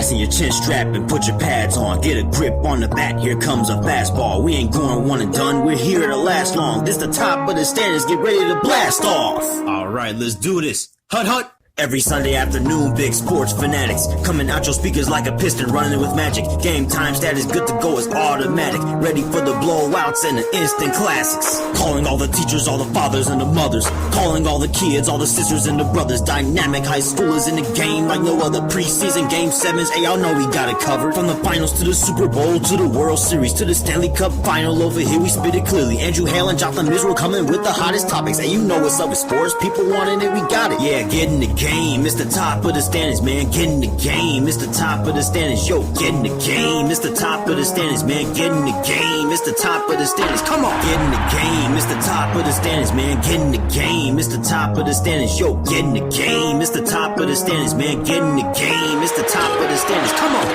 Fasten your chin strap and put your pads on. Get a grip on the bat, here comes a fastball. We ain't going one and done, we're here to last long. This the top of the standards, get ready to blast off. Alright, let's do this. Hut hut! Every Sunday afternoon, big sports fanatics coming out your speakers like a piston running with magic. Game time status good to go is automatic. Ready for the blowouts and the instant classics. Calling all the teachers, all the fathers and the mothers. Calling all the kids, all the sisters and the brothers. Dynamic high schoolers in the game like no other preseason. Game 7s, hey, y'all know we got it covered. From the finals to the Super Bowl to the World Series to the Stanley Cup final. Over here we spit it clearly. Andrew Hale and Jotham Israel coming with the hottest topics. Hey, you know what's up with sports. People wanting it, we got it. Yeah, get in the game. It's the top of the standards, man. Get in the game. It's the top of the standards. Yo, get in the game. It's the top of the standards, man. Get in the game. It's the top of the standards. Come on. Get in the game. It's the top of the standards, man. Get in the game. It's the top of the standards. Yo, get in the game. It's the top of the standards, man. Get in the game. It's the top of the standards. Come on.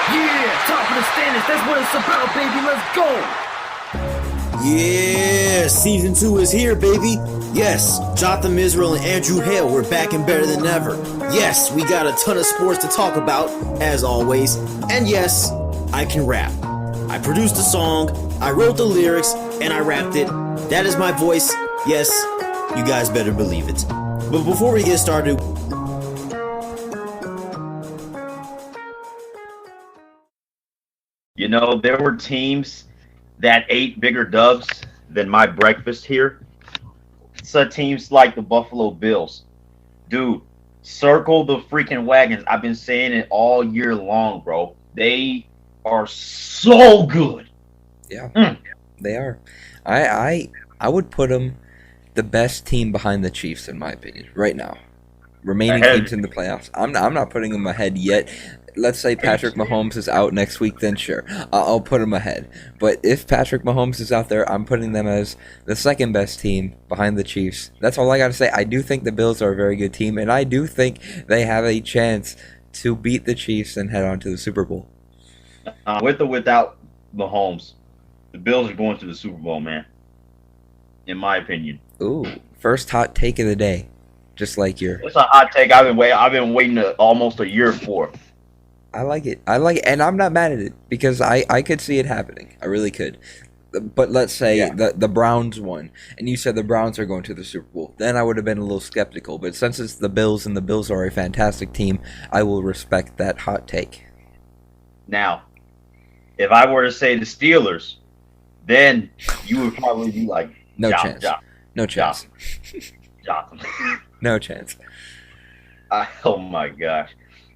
Yeah, top of the standards. That's what it's about, baby. Let's go. Yeah, season 2 is here, baby. Yes, Jotham Israel and Andrew Hale, we're back and better than ever. Yes, we got a ton of sports to talk about, as always. And yes, I can rap. I produced the song, I wrote the lyrics, and I rapped it. That is my voice. Yes, you guys better believe it. But before we get started, you know, there were teams that ate bigger dubs than my breakfast here. So teams like the Buffalo Bills. Dude, circle the freaking wagons. I've been saying it all year long, bro. They are so good. Yeah, they are. I would put them the best team behind the Chiefs, in my opinion, right now. Remaining teams in the playoffs. I'm not putting them ahead yet. Let's say Patrick Mahomes is out next week, then sure, I'll put him ahead. But if Patrick Mahomes is out there, I'm putting them as the second best team behind the Chiefs. That's all I got to say. I do think the Bills are a very good team, and I do think they have a chance to beat the Chiefs and head on to the Super Bowl. With or without Mahomes, the Bills are going to the Super Bowl, man. In my opinion. Ooh, first hot take of the day, just like your. It's a hot take. I've been waiting almost a year for. I like it, and I'm not mad at it because I could see it happening. I really could. But let's say the Browns won, and you said the Browns are going to the Super Bowl. Then I would have been a little skeptical. But since it's the Bills, and the Bills are a fantastic team, I will respect that hot take. Now, if I were to say the Steelers, then you would probably be like, no chance. No chance. No chance. Oh my gosh.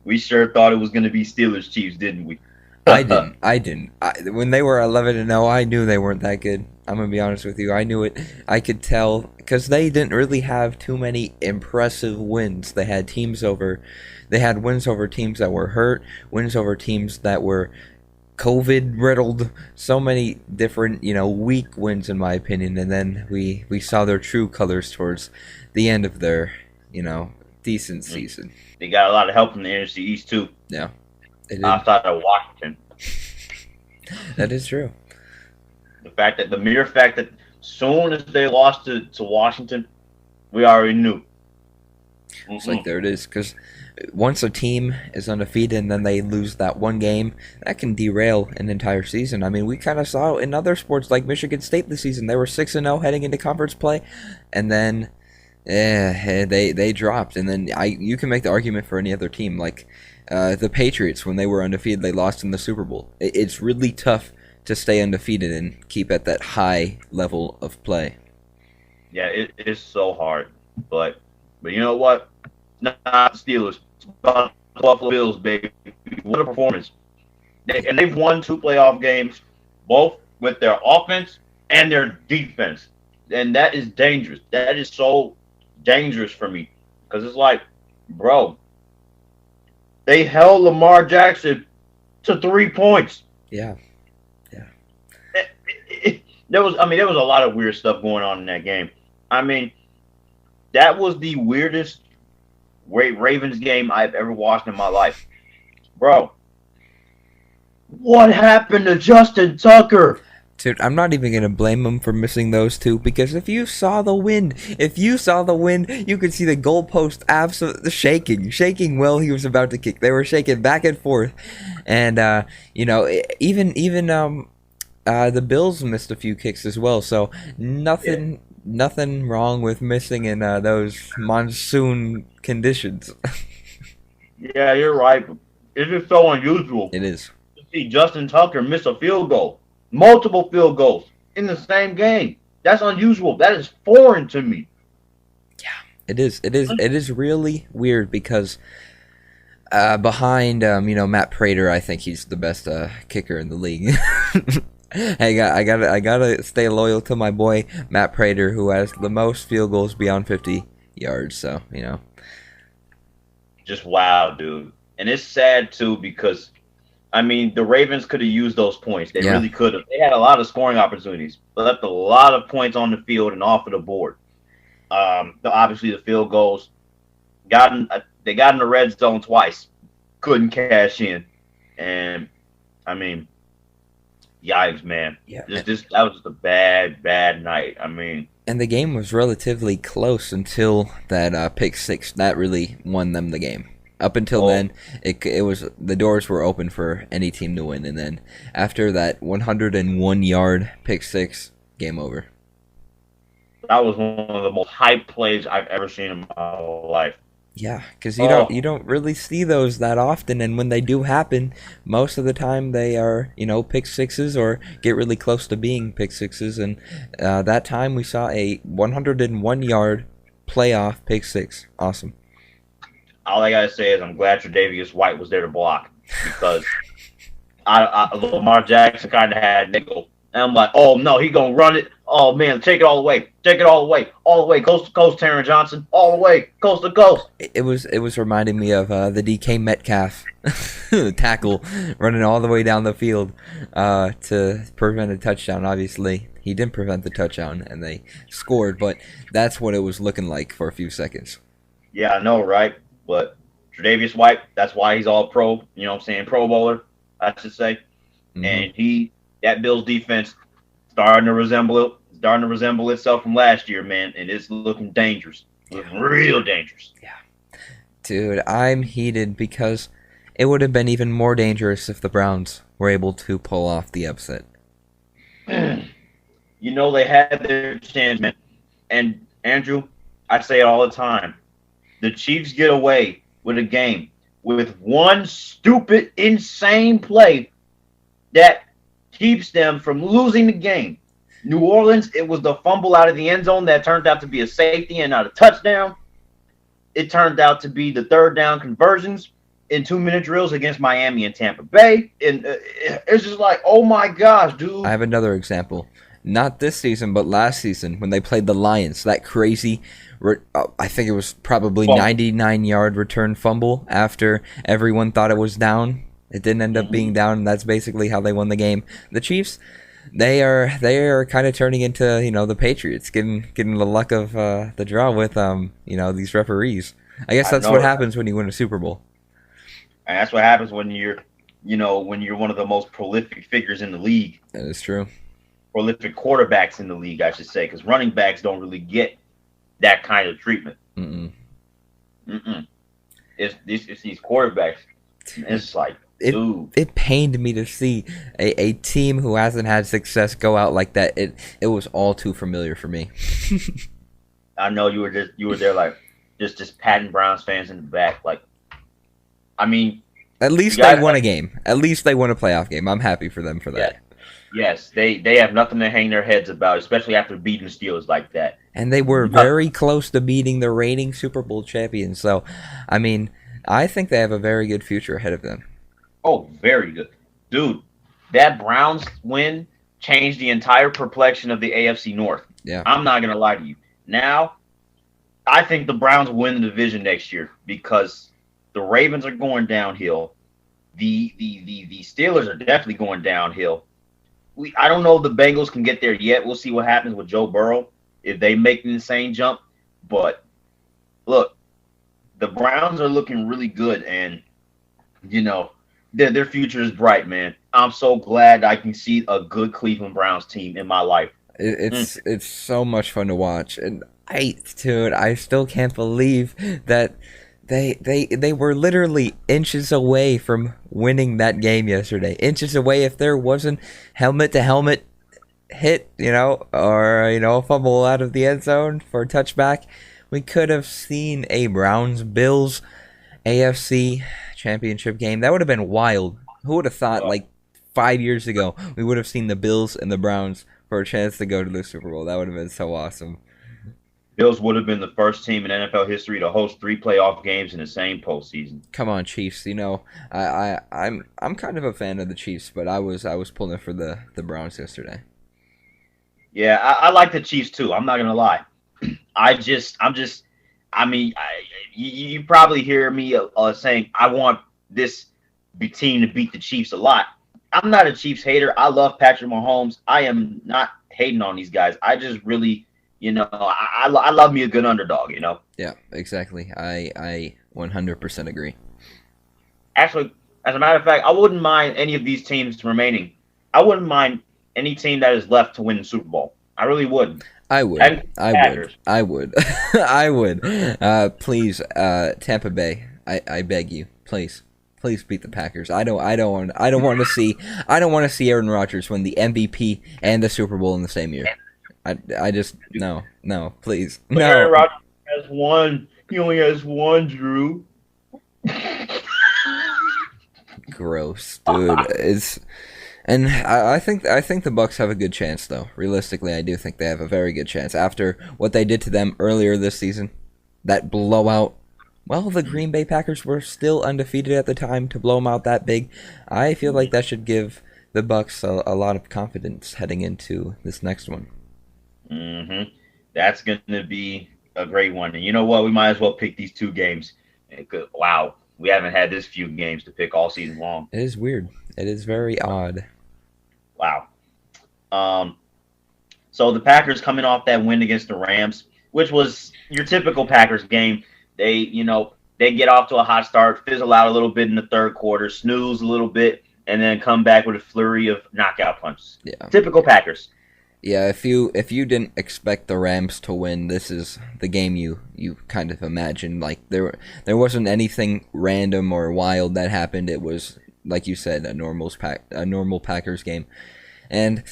We sure thought it was going to be Steelers Chiefs, didn't we? I didn't. When they were 11-0, I knew they weren't that good. I'm going to be honest with you. I knew it. I could tell because they didn't really have too many impressive wins. They had wins over teams that were hurt, wins over teams that were COVID riddled, so many different, weak wins in my opinion. And then we saw their true colors towards the end of their, decent season. They got a lot of help from the NFC East too. Yeah, outside of Washington. That is true. The mere fact that soon as they lost to Washington, we already knew. It's like there it is, because once a team is undefeated and then they lose that one game, that can derail an entire season. I mean, we kind of saw in other sports like Michigan State this season. They were 6-0 heading into conference play, and then they dropped. And then you can make the argument for any other team, like the Patriots when they were undefeated, they lost in the Super Bowl. It's really tough to stay undefeated and keep at that high level of play. Yeah, it is so hard, but you know what? It's not the Steelers. It's about the Buffalo Bills, baby. What a performance! They've won 2 playoff games, both with their offense and their defense, and that is dangerous. That is so dangerous for me because it's like, bro, they held Lamar Jackson to 3 points. Yeah. There was a lot of weird stuff going on in that game. I mean, that was the weirdest Ravens game I've ever watched in my life. Bro, what happened to Justin Tucker? Dude, I'm not even gonna blame him for missing those two because if you saw the wind, you could see the goalpost absolutely shaking while he was about to kick. They were shaking back and forth, and even the Bills missed a few kicks as well. So nothing wrong with missing in those monsoon conditions. Yeah, you're right. It's just so unusual It is. to see Justin Tucker miss a field goal, multiple field goals in the same game. That's unusual. That is foreign to me. It is. It is really weird because behind Matt Prater, I think he's the best kicker in the league. Hey, I gotta stay loyal to my boy Matt Prater, who has the most field goals beyond 50 yards. So Just wow, dude. And it's sad too because the Ravens could have used those points. They really could have. They had a lot of scoring opportunities, but left a lot of points on the field and off of the board. Obviously the field goals they got in the red zone twice, couldn't cash in, and yikes, man. Yeah, that was just a bad night. And the game was relatively close until that pick six. That really won them the game. Up until then, it was the doors were open for any team to win, and then after that 101-yard pick six, game over. That was one of the most hyped plays I've ever seen in my life. Yeah, because you don't really see those that often, and when they do happen, most of the time they are pick sixes or get really close to being pick sixes. And that time we saw a 101-yard playoff pick six. Awesome. All I gotta say is I'm glad Tre'Davious White was there to block because Lamar Jackson kind of had nickel. And I'm like, oh no, he gonna run it. Oh man, take it all the way, coast to coast, Taron Johnson, all the way, coast to coast. It was reminding me of the DK Metcalf tackle running all the way down the field to prevent a touchdown. Obviously, he didn't prevent the touchdown, and they scored, but that's what it was looking like for a few seconds. Yeah, I know, right? But Tre'Davious White, that's why he's all pro. You know what I'm saying? Pro bowler, I should say. Mm-hmm. And that Bills defense starting to resemble itself from last year, man, and it's looking dangerous. Looking real dangerous. Yeah. Dude, I'm heated because it would have been even more dangerous if the Browns were able to pull off the upset. They had their chance, man. And Andrew, I say it all the time. The Chiefs get away with a game with one stupid, insane play that keeps them from losing the game. New Orleans, it was the fumble out of the end zone that turned out to be a safety and not a touchdown. It turned out to be the third down conversions in 2-minute drills against Miami and Tampa Bay. And it's just like, oh my gosh, dude. I have another example. Not this season, but last season when they played the Lions. That crazy, I think it was probably 99-yard return fumble after everyone thought it was down. It didn't end up being down, and that's basically how they won the game. The Chiefs, they are kind of turning into the Patriots, getting the luck of the draw with these referees. I guess that's what happens when you win a Super Bowl. And that's what happens when you're one of the most prolific figures in the league. That is true. Prolific quarterbacks in the league, I should say, because running backs don't really get that kind of treatment. It's these quarterbacks. It's like, dude. It pained me to see a team who hasn't had success go out like that. It was all too familiar for me. I know you were there like just patting Browns fans in the back. Like, at least they won a game. At least they won a playoff game. I'm happy for them for that. Yes, they have nothing to hang their heads about, especially after beating the Steelers like that. And they were very close to beating the reigning Super Bowl champions. So, I think they have a very good future ahead of them. Oh, very good. Dude, that Browns win changed the entire complexion of the AFC North. Yeah. I'm not going to lie to you. Now, I think the Browns will win the division next year because the Ravens are going downhill. The Steelers are definitely going downhill. I don't know if the Bengals can get there yet. We'll see what happens with Joe Burrow if they make an insane jump. But look, the Browns are looking really good, and their future is bright, man. I'm so glad I can see a good Cleveland Browns team in my life. It's so much fun to watch, and dude, I still can't believe that they were literally inches away from winning that game yesterday. Inches away. If there wasn't helmet to helmet hit, or a fumble out of the end zone for a touchback, we could have seen a Browns Bills AFC championship game. That would have been wild. Who would have thought, like 5 years ago, we would have seen the Bills and the Browns for a chance to go to the Super Bowl? That would have been so awesome. Bills would have been the first team in NFL history to host 3 playoff games in the same postseason. Come on, Chiefs. I'm kind of a fan of the Chiefs, but I was pulling for the Browns yesterday. Yeah, I like the Chiefs too. I'm not gonna lie. You probably hear me saying I want this team to beat the Chiefs a lot. I'm not a Chiefs hater. I love Patrick Mahomes. I am not hating on these guys. I just really, I love me a good underdog. Yeah, exactly. I 100% agree. Actually, as a matter of fact, I wouldn't mind any of these teams remaining. I wouldn't mind any team that is left to win the Super Bowl. I really wouldn't. I would. I would. I would. Please, Tampa Bay. I beg you, please beat the Packers. I don't want to see Aaron Rodgers win the MVP and the Super Bowl in the same year. I just no, please. No. Aaron Rodgers has one. He only has one, Drew. Gross, dude. And I think the Bucs have a good chance, though. Realistically, I do think they have a very good chance after what they did to them earlier this season. That blowout. Well, the Green Bay Packers were still undefeated at the time. To blow them out that big, I feel like that should give the Bucs a lot of confidence heading into this next one. That's going to be a great one. And you know what? We might as well pick these 2 games. Wow, we haven't had this few games to pick all season long. It is weird. It is very odd. Wow. So the Packers coming off that win against the Rams, which was your typical Packers game. They get off to a hot start, fizzle out a little bit in the third quarter, snooze a little bit, and then come back with a flurry of knockout punches. Yeah. Typical Packers. Yeah, if you didn't expect the Rams to win, this is the game you kind of imagined. Like there wasn't anything random or wild that happened. It was, like you said, a normal Packers game. And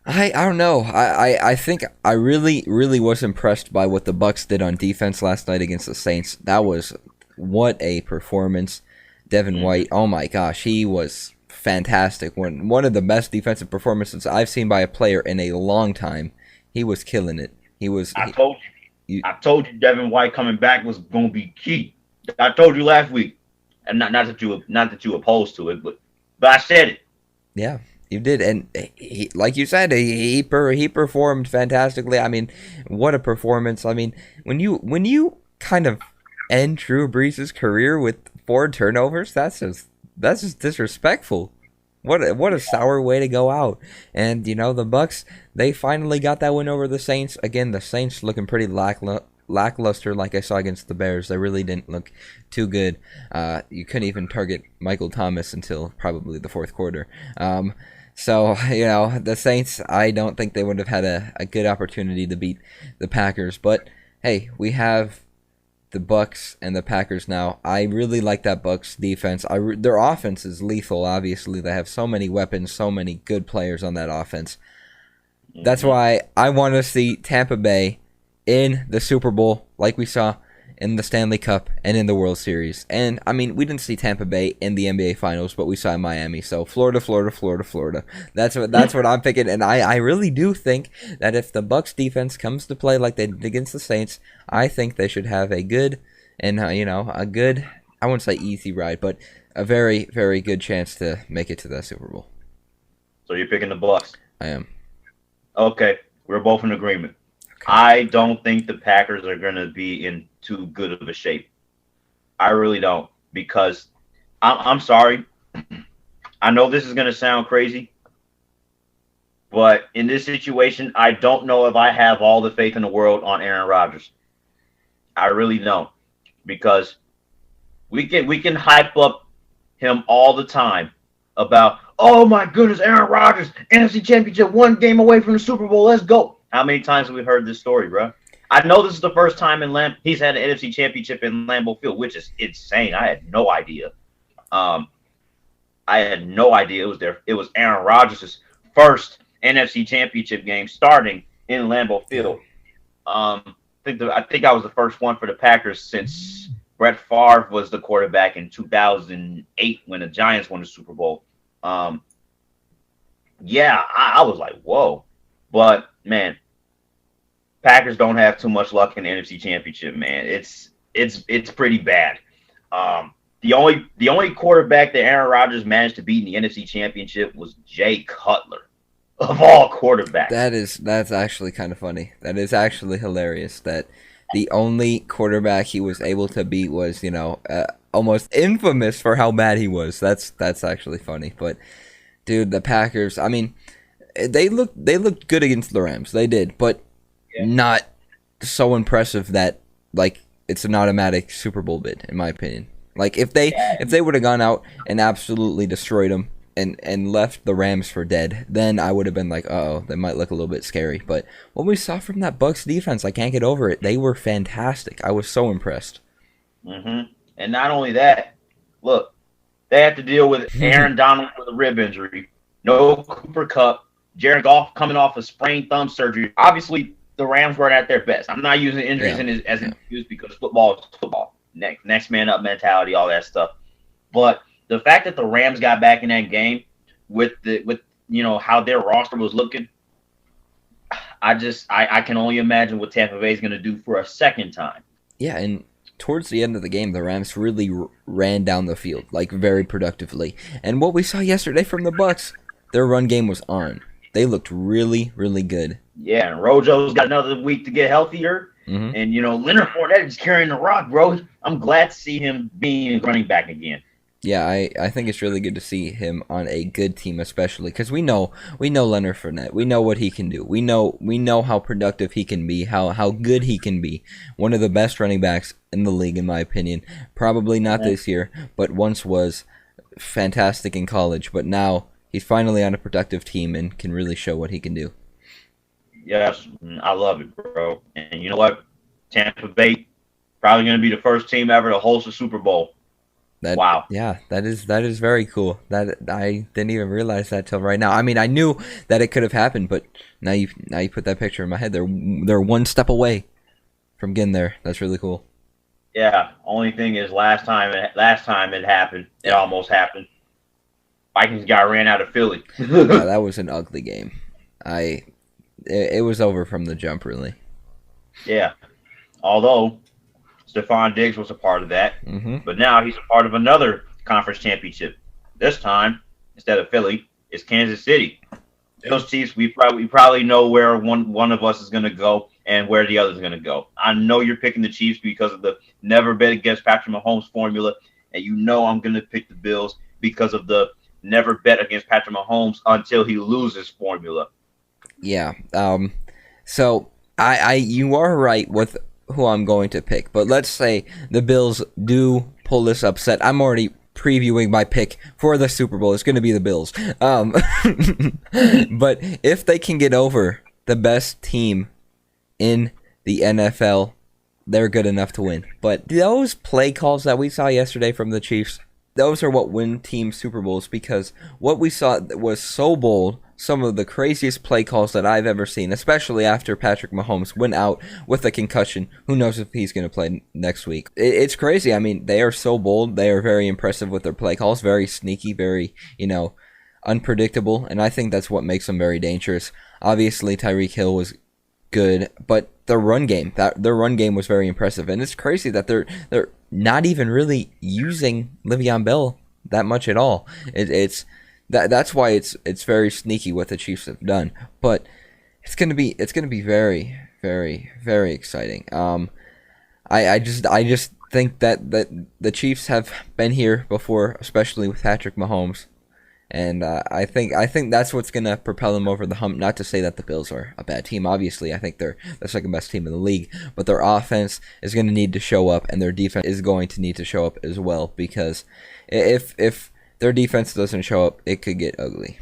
I don't know. I think I really was impressed by what the Bucs did on defense last night against the Saints. That was what a performance. Devin White, oh my gosh, he was fantastic. One of the best defensive performances I've seen by a player in a long time. He was killing it. I told you Devin White coming back was going to be key. I told you last week. And not that you opposed to it, but I said it. Yeah, you did, and he, like you said, he performed fantastically. I mean, what a performance! I mean, when you kind of end Drew Brees' career with 4 turnovers, that's just disrespectful. What a sour way to go out. And the Bucs, they finally got that win over the Saints. Again, the Saints looking pretty lackluster, like I saw against the Bears. They really didn't look too good. You couldn't even target Michael Thomas until probably the fourth quarter. So the Saints, I don't think they would have had a good opportunity to beat the Packers. But hey, we have the Bucs and the Packers now. I really like that Bucs defense. Their offense is lethal. Obviously, they have so many weapons, so many good players on that offense. That's why I want to see Tampa Bay in the Super Bowl, like we saw in the Stanley Cup and in the World Series. And, I mean, we didn't see Tampa Bay in the NBA Finals, but we saw Miami. So, Florida. That's what I'm picking. And I really do think that if the Bucs defense comes to play like they did against the Saints, I think they should have a good and, a good, I wouldn't say easy ride, but a very, very good chance to make it to the Super Bowl. So, you're picking the Bucs? I am. Okay, we're both in agreement. I don't think the Packers are going to be in too good of a shape. I really don't, because I'm sorry. I know this is going to sound crazy, but in this situation, I don't know if I have all the faith in the world on Aaron Rodgers. I really don't, because we can hype up him all the time about, oh my goodness, Aaron Rodgers, NFC Championship, 1 game away from the Super Bowl. Let's go. How many times have we heard this story, bro? I know this is the first time he's had an NFC Championship in Lambeau Field, which is insane. I had no idea. It was Aaron Rodgers' first NFC Championship game starting in Lambeau Field. I think I was the first one for the Packers since Brett Favre was the quarterback in 2008 when the Giants won the Super Bowl. I was like, whoa. But, man, Packers don't have too much luck in the NFC Championship, man. It's pretty bad. The only quarterback that Aaron Rodgers managed to beat in the NFC Championship was Jay Cutler, of all quarterbacks. That's actually kind of funny. That is actually hilarious that the only quarterback he was able to beat was, almost infamous for how bad he was. That's actually funny. But dude, the Packers, I mean, they looked good against the Rams. They did, but not so impressive that it's an automatic Super Bowl bid, in my opinion. If they would have gone out and absolutely destroyed them and left the Rams for dead, then I would have been like, uh-oh, they might look a little bit scary. But what we saw from that Bucs defense, I can't get over it. They were fantastic. I was so impressed. Mm-hmm. And not only that, look, they had to deal with Aaron Donald with a rib injury, no Cooper Kupp, Jared Goff coming off a sprained thumb surgery. Obviously, the Rams weren't at their best. I'm not using injuries as an excuse because football is football. Next man up mentality, all that stuff. But the fact that the Rams got back in that game with how their roster was looking, I can only imagine what Tampa Bay is going to do for a second time. Yeah, and towards the end of the game, the Rams really ran down the field very productively. And what we saw yesterday from the Bucs, their run game was on. They looked really, really good. Yeah, and Rojo's got another week to get healthier. Mm-hmm. And, Leonard Fournette is carrying the rock, bro. I'm glad to see him being running back again. Yeah, I think it's really good to see him on a good team, especially because we know Leonard Fournette. We know what he can do. We know how productive he can be, how good he can be. One of the best running backs in the league, in my opinion. Probably not this year, but once was fantastic in college. But now he's finally on a productive team and can really show what he can do. Yes, I love it, bro. And you know what? Tampa Bay probably going to be the first team ever to host a Super Bowl. Wow. Yeah, that is very cool. That I didn't even realize that till right now. I mean, I knew that it could have happened, but now you put that picture in my head. They're one step away from getting there. That's really cool. Yeah. Only thing is, last time it happened, it almost happened. Vikings got ran out of Philly. Yeah, that was an ugly game. It was over from the jump, really. Yeah. Although Stephon Diggs was a part of that, but now he's a part of another conference championship. This time, instead of Philly, it's Kansas City. Those Chiefs, we probably know where one of us is going to go and where the other is going to go. I know you're picking the Chiefs because of the never bet against Patrick Mahomes formula, and I'm going to pick the Bills because of the never bet against Patrick Mahomes until he loses formula. Yeah. So you are right with who I'm going to pick, but let's say the Bills do pull this upset. I'm already previewing my pick for the Super Bowl. It's going to be the Bills. But if they can get over the best team in the NFL, they're good enough to win. But those play calls that we saw yesterday from the Chiefs, those are what win team Super Bowls, because what we saw was so bold. Some of the craziest play calls that I've ever seen, especially after Patrick Mahomes went out with a concussion. Who knows if he's going to play next week? It's crazy. I mean, they are so bold. They are very impressive with their play calls. Very sneaky, very, unpredictable. And I think that's what makes them very dangerous. Obviously, Tyreek Hill was good, but their run game was very impressive. And it's crazy that they're not even really using Le'Veon Bell that much at all. That's why it's very sneaky what the Chiefs have done, but it's gonna be very, very, very exciting. I just think that the Chiefs have been here before, especially with Patrick Mahomes. And I think that's what's going to propel them over the hump. Not to say that the Bills are a bad team. Obviously, I think they're the second best team in the league. But their offense is going to need to show up, and their defense is going to need to show up as well. Because if their defense doesn't show up, it could get ugly.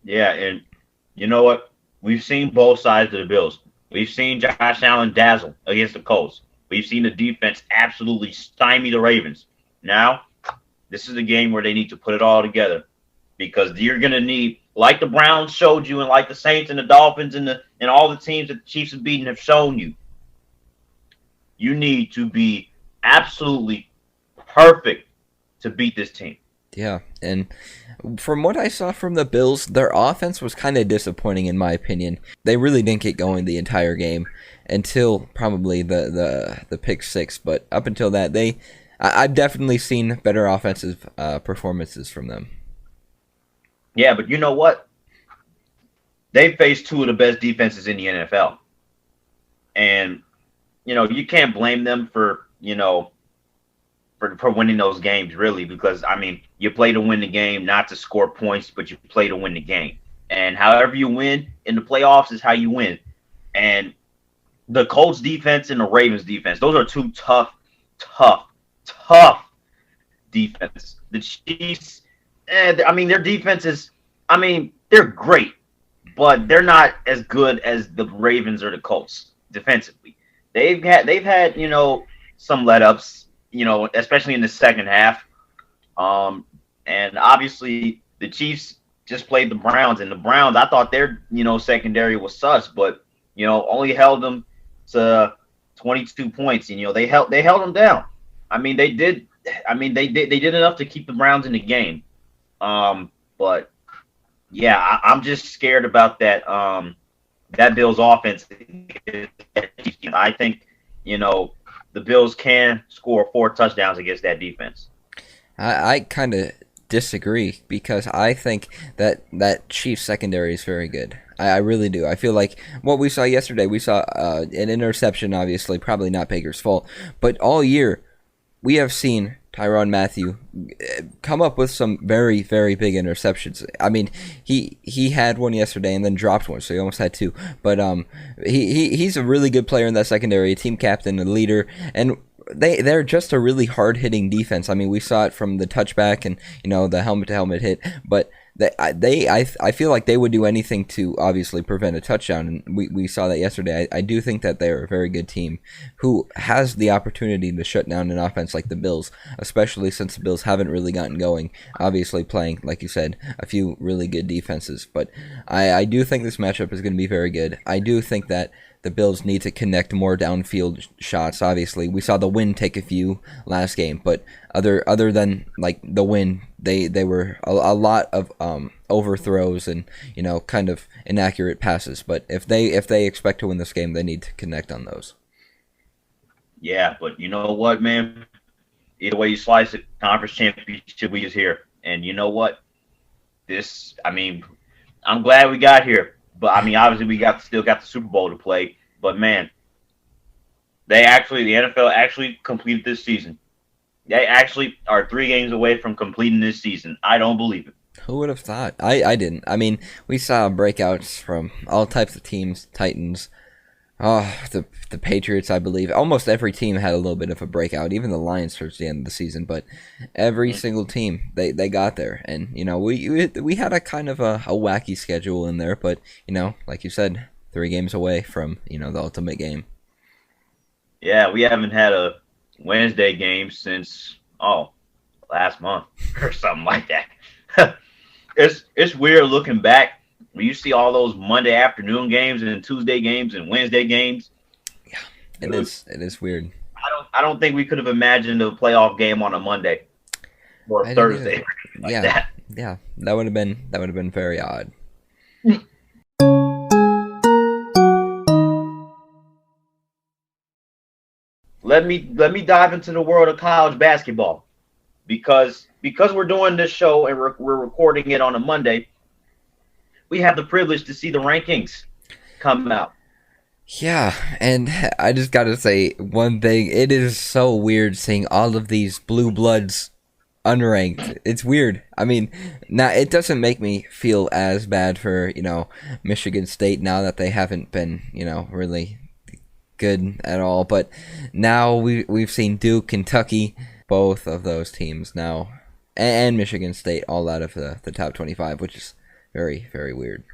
Yeah, and you know what? We've seen both sides of the Bills. We've seen Josh Allen dazzle against the Colts. We've seen the defense absolutely stymie the Ravens. Now, this is a game where they need to put it all together because you're going to need, like the Browns showed you and like the Saints and the Dolphins and all the teams that the Chiefs have beaten have shown you, you need to be absolutely perfect to beat this team. Yeah, and from what I saw from the Bills, their offense was kind of disappointing in my opinion. They really didn't get going the entire game until probably the pick six. But up until that, I've definitely seen better offensive performances from them. Yeah, but you know what? They faced two of the best defenses in the NFL. And, you can't blame them for winning those games, really, because, you play to win the game, not to score points, but you play to win the game. And however you win in the playoffs is how you win. And the Colts defense and the Ravens defense, those are two tough defenses. The Chiefs, their defenses, they're great, but they're not as good as the Ravens or the Colts defensively. They've had some let-ups, especially in the second half. And obviously the Chiefs just played the Browns, and the Browns, I thought their, secondary was sus, but, only held them to 22 points. And, they held them down. They did enough to keep the Browns in the game. But yeah, I'm just scared about that Bills offense. I think, the Bills can score 4 touchdowns against that defense. I kind of disagree because I think that Chiefs secondary is very good. I really do. I feel like what we saw yesterday, we saw an interception, obviously, probably not Baker's fault, but all year we have seen Tyrann Mathieu come up with some very, very big interceptions. He had one yesterday and then dropped one, so he almost had 2. But he's a really good player in that secondary, a team captain, a leader, and they're just a really hard-hitting defense. We saw it from the touchback and the helmet-to-helmet hit, but I feel like they would do anything to obviously prevent a touchdown, and we saw that yesterday. I do think that they're a very good team who has the opportunity to shut down an offense like the Bills, especially since the Bills haven't really gotten going, obviously playing, like you said, a few really good defenses. But I do think this matchup is going to be very good. I do think that the Bills need to connect more downfield shots. Obviously, we saw the Wind take a few last game, but other than like the Wind, they were a lot of overthrows and kind of inaccurate passes. But if they expect to win this game, they need to connect on those. Yeah, but you know what, man? Either way you slice it, conference championship week is here, and you know what? I'm glad we got here. But obviously we still got the Super Bowl to play. But man, the NFL actually completed this season. They actually are 3 games away from completing this season. I don't believe it. Who would have thought? I didn't. We saw breakouts from all types of teams. Titans, the Patriots, I believe. Almost every team had a little bit of a breakout. Even the Lions towards the end of the season. But every single team, they got there. And we had a kind of a wacky schedule in there. But like you said, 3 games away from the ultimate game. Yeah, we haven't had a Wednesday game since last month or something like that. It's weird looking back when you see all those Monday afternoon games and Tuesday games and Wednesday games. Yeah, it is weird. I don't think we could have imagined a playoff game on a Monday or a Thursday. Yeah, that would have been very odd. Let me dive into the world of college basketball because we're doing this show and we're recording it on a Monday. We have the privilege to see the rankings come out. Yeah, and I just got to say one thing. It is so weird seeing all of these blue bloods unranked. It's weird. I mean, now it doesn't make me feel as bad for, Michigan State now that they haven't been, really good at all. But now we've seen Duke, Kentucky, both of those teams now, and Michigan State all out of the top 25, which is very, very weird.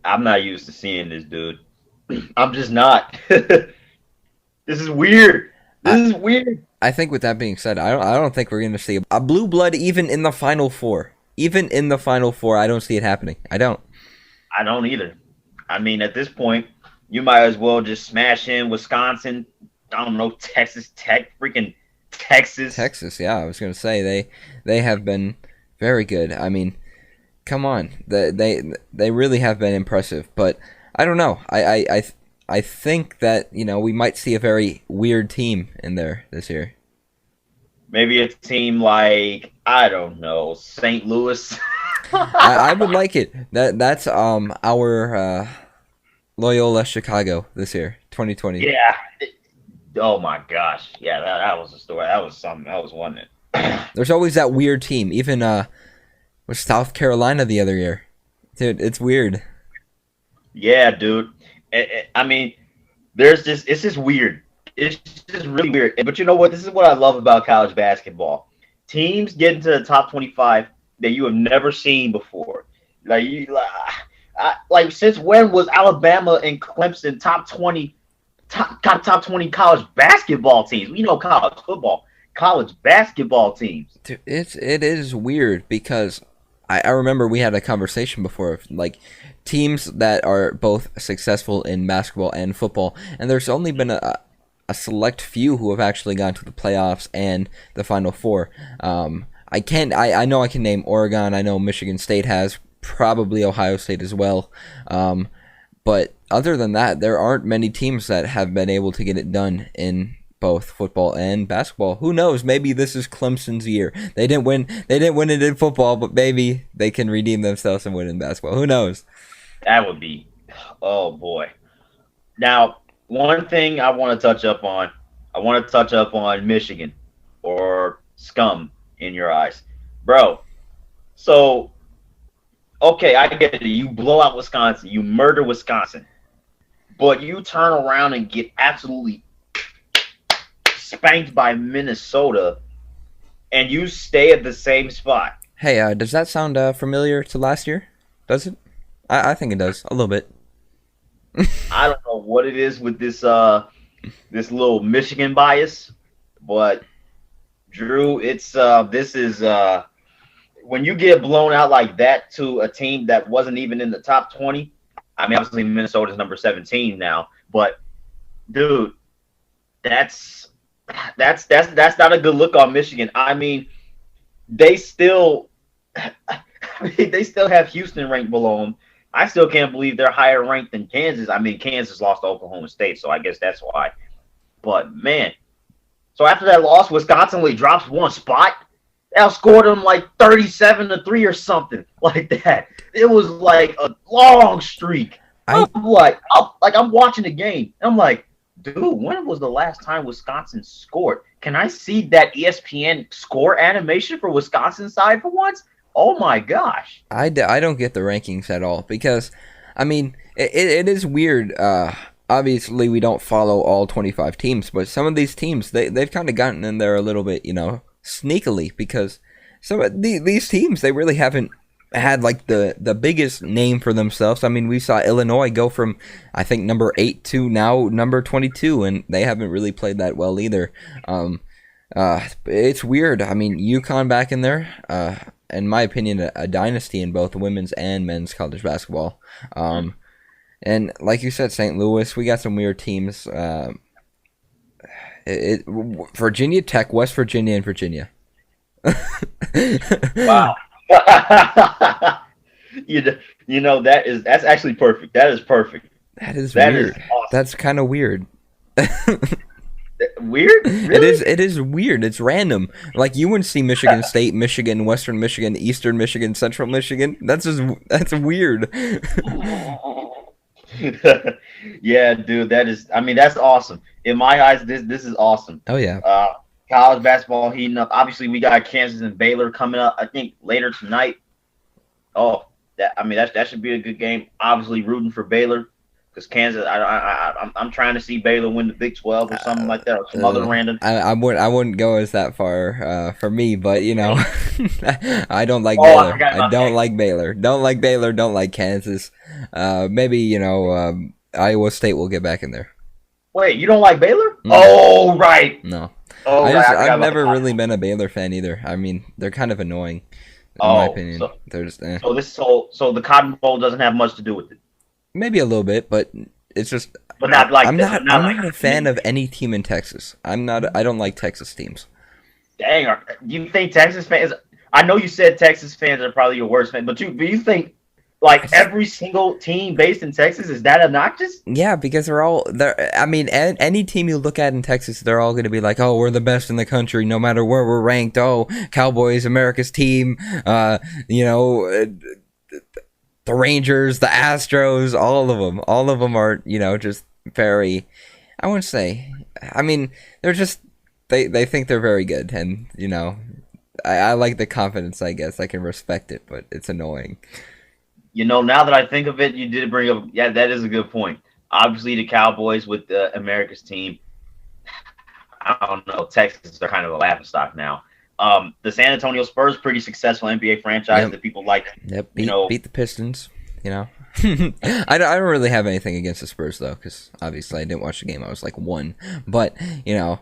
I'm not used to seeing this, dude. I'm just not. This is weird. This is weird. I think with that being said, I don't think we're going to see a blue blood even in the Final Four. Even in the Final Four, I don't see it happening. I don't either. I mean, at this point, you might as well just smash in Wisconsin. I don't know, Texas Tech, freaking Texas. Texas, yeah. I was going to say they have been very good. I mean, come on, they really have been impressive. But I don't know. I think that, we might see a very weird team in there this year. Maybe a team like, I don't know, St. Louis. I would like it. That's our Loyola Chicago this year, 2020. Yeah. Oh my gosh. Yeah, that was a story. That was something. That was one that. There's always that weird team. Even with South Carolina the other year. Dude, it's weird. Yeah, dude. I mean, it's just weird. It's just really weird. But you know what? This is what I love about college basketball. Teams get into the top 25 that you have never seen before. Like since when was Alabama and Clemson top 20 college basketball teams? We know college football, college basketball teams. Dude, it is weird because I remember we had a conversation before of like teams that are both successful in basketball and football, and there's only been a select few who have actually gone to the playoffs and the Final Four. I know I can name Oregon. I know Michigan State has, probably Ohio State as well. But other than that, there aren't many teams that have been able to get it done in both football and basketball. Who knows? Maybe this is Clemson's year. They didn't win it in football, but maybe they can redeem themselves and win in basketball. Who knows? That would be, oh boy. Now, one thing I want to touch up on, Michigan, or scum in your eyes. Bro, so, okay, I get it. You blow out Wisconsin. You murder Wisconsin. But you turn around and get absolutely spanked by Minnesota, and you stay at the same spot. Hey, does that sound familiar to last year? Does it? I think it does, a little bit. I don't know what it is with this this little Michigan bias, but Drew, it's this is when you get blown out like that to a team that wasn't even in the top 20. I mean, obviously Minnesota's number 17 now, but dude, that's not a good look on Michigan. I mean, they still have Houston ranked below them. I still can't believe they're higher ranked than Kansas. I mean, Kansas lost to Oklahoma State, so I guess that's why. But, man, so after that loss, Wisconsin only drops one spot. They outscored them like 37-3 or something like that. It was like a long streak. I'm watching the game. I'm like, dude, when was the last time Wisconsin scored? Can I see that ESPN score animation for Wisconsin side for once? Oh my gosh. I don't get the rankings at all because, I mean, it is weird. Obviously, we don't follow all 25 teams, but some of these teams, they've kind of gotten in there a little bit, sneakily, because some of these teams, they really haven't had like the biggest name for themselves. I mean, we saw Illinois go from, I think, number 8 to now number 22, and they haven't really played that well either. It's weird. I mean, UConn back in there, in my opinion, a dynasty in both women's and men's college basketball. And like you said, St. Louis, we got some weird teams. Virginia Tech, West Virginia, and Virginia. Wow. That's actually perfect. That is perfect. That is weird. Awesome. That's kind of weird. Weird? Really? It is weird. It's random. Like you wouldn't see Michigan State, Michigan, Western Michigan, Eastern Michigan, Central Michigan. That's weird. Yeah, dude, that's awesome. In my eyes, this is awesome. Oh yeah. College basketball heating up. Obviously, we got Kansas and Baylor coming up. I think later tonight. Oh, that should be a good game. Obviously, rooting for Baylor because Kansas. I'm trying to see Baylor win the Big 12 or something like that, or some other random. I wouldn't go as that far for me, but I don't like Oh, Baylor. I don't like Baylor. Don't like Baylor. Don't like Kansas. Maybe Iowa State will get back in there. Wait, you don't like Baylor? No. Oh, right. No. Oh, I've never really been a Baylor fan either. I mean, they're kind of annoying, in my opinion. They're just so the Cotton Bowl doesn't have much to do with it. Maybe a little bit, but it's just. But not like I'm this. not a fan of any team in Texas. I don't like Texas teams. Dang, you think Texas fans? I know you said Texas fans are probably your worst fan, but you think like every single team based in Texas is that obnoxious? Yeah, because I mean, any team you look at in Texas, they're all going to be like, "Oh, we're the best in the country, no matter where we're ranked." Oh, Cowboys, America's team. The Rangers, the Astros, all of them are just very. I wouldn't say. I mean, they're just they think they're very good, and I like the confidence. I guess I can respect it, but it's annoying. Now that I think of it, you did bring up. Yeah, that is a good point. Obviously, the Cowboys with America's team. I don't know. Texas are kind of a laughingstock now. The San Antonio Spurs, pretty successful NBA franchise that people like. Yep, beat the Pistons. I don't really have anything against the Spurs though, because obviously I didn't watch the game. I was like 1, but you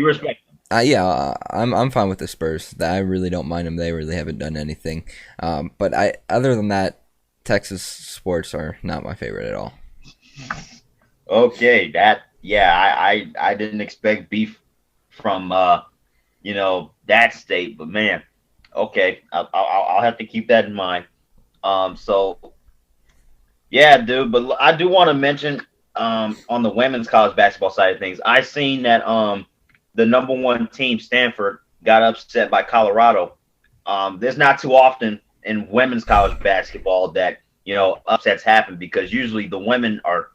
respect. Yeah, I'm fine with the Spurs. I really don't mind them. They really haven't done anything. But other than that, Texas sports are not my favorite at all. Okay, I didn't expect beef from that state, but man, okay, I'll have to keep that in mind. So yeah, dude, but I do want to mention on the women's college basketball side of things, I seen that the number 1 team, Stanford, got upset by Colorado. There's not too often in women's college basketball that upsets happen because usually the women are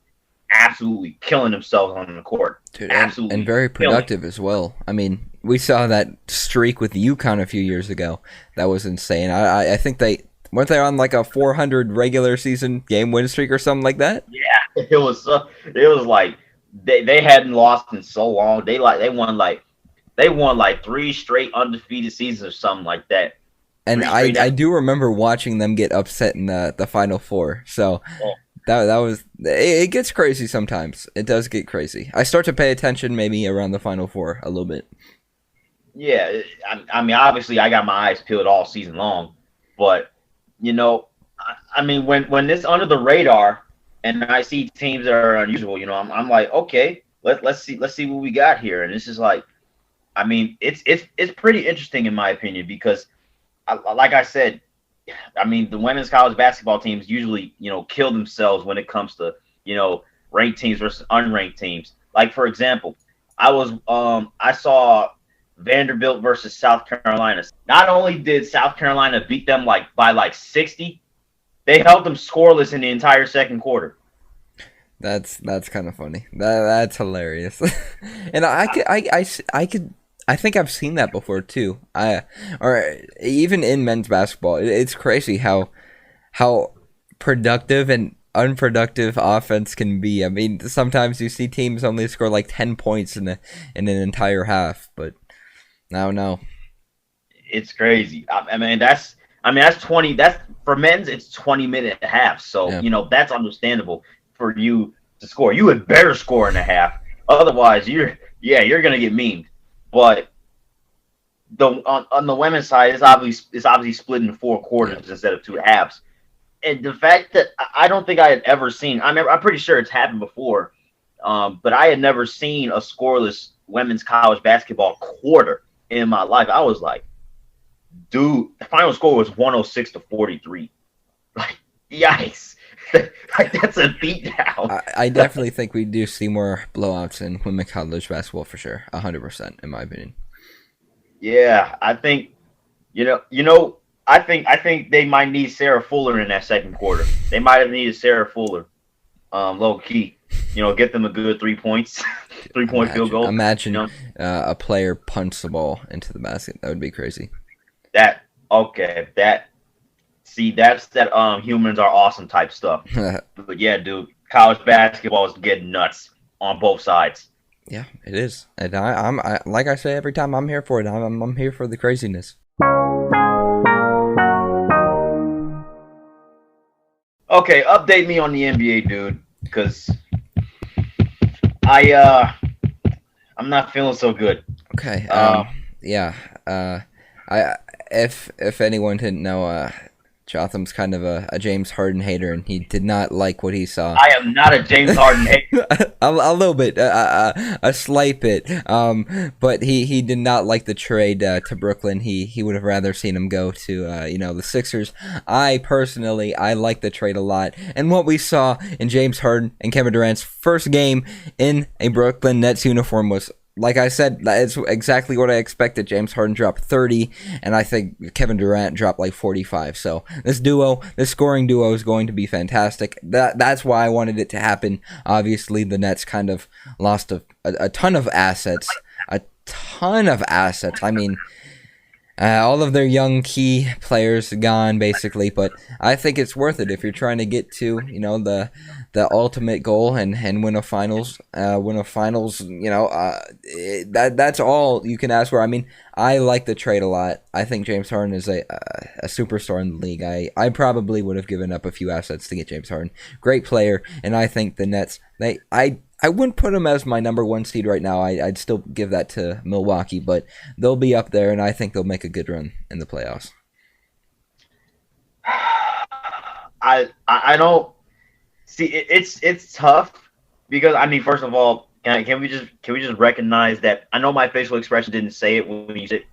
absolutely killing themselves on the court. Dude, and very productive as well. I mean, we saw that streak with UConn a few years ago. That was insane. I think weren't they on like a 400 regular season game win streak or something like that? Yeah, it was like they hadn't lost in so long. They won like 3 straight undefeated seasons or something like that. And I do remember watching them get upset in the Final Four. So that was it gets crazy sometimes. It does get crazy. I start to pay attention maybe around the Final Four a little bit. Yeah, I mean, obviously I got my eyes peeled all season long, but I mean when it's under the radar and I see teams that are unusual, I'm like, okay, let's see what we got here, and this is like, I mean, it's pretty interesting in my opinion because, like I said, I mean the women's college basketball teams usually kill themselves when it comes to ranked teams versus unranked teams. Like for example, I saw Vanderbilt versus South Carolina. Not only did South Carolina beat them by 60, they held them scoreless in the entire second quarter. That's kind of funny. That's hilarious. And I think I've seen that before too. Or even in men's basketball, it's crazy how productive and unproductive offense can be. I mean, sometimes you see teams only score like 10 points in an entire half, but no. It's crazy. I mean, that's 20. That's for men's. It's 20-minute half. So that's understandable for you to score. You had better score in a half. Otherwise, you're gonna get memed. But on the women's side, it's obviously split into 4 quarters instead of 2 halves. And the fact that I don't think I had ever seen. I'm pretty sure it's happened before, but I had never seen a scoreless women's college basketball quarter in my life. I was like, dude, the final score was 106-43. Like, yikes. Like, that's a beatdown. I definitely think we do see more blowouts in women's college basketball for sure. 100%, in my opinion. Yeah, I think, I think they might need Sarah Fuller in that second quarter. They might have needed Sarah Fuller, low key. get them a good 3 points, 3-point field goal. Imagine a player punts the ball into the basket. That would be crazy. That's that humans are awesome type stuff. But yeah, dude, college basketball is getting nuts on both sides. Yeah, it is, and I'm like I say every time, I'm here for it. I'm here for the craziness. Okay, update me on the NBA, dude, because I'm not feeling so good. Okay. Yeah. If anyone didn't know, Jotham's kind of a James Harden hater, and he did not like what he saw. I am not a James Harden hater. a little bit, a slight bit. But he did not like the trade to Brooklyn. He would have rather seen him go to the Sixers. I personally like the trade a lot, and what we saw in James Harden and Kevin Durant's first game in a Brooklyn Nets uniform was, like I said, it's exactly what I expected. James Harden dropped 30, and I think Kevin Durant dropped like 45. So this scoring duo is going to be fantastic. That's why I wanted it to happen. Obviously, the Nets kind of lost a ton of assets. A ton of assets. I mean, all of their young key players gone, basically. But I think it's worth it if you're trying to get to, the ultimate goal and win a finals. That's all you can ask for. I mean, I like the trade a lot. I think James Harden is a superstar in the league. I probably would have given up a few assets to get James Harden. Great player, and I think the Nets, I wouldn't put them as my number one seed right now. I'd still give that to Milwaukee, but they'll be up there, and I think they'll make a good run in the playoffs. I don't see it's tough because, I mean, first of all, can we just recognize that I know my facial expression didn't say it when you said it,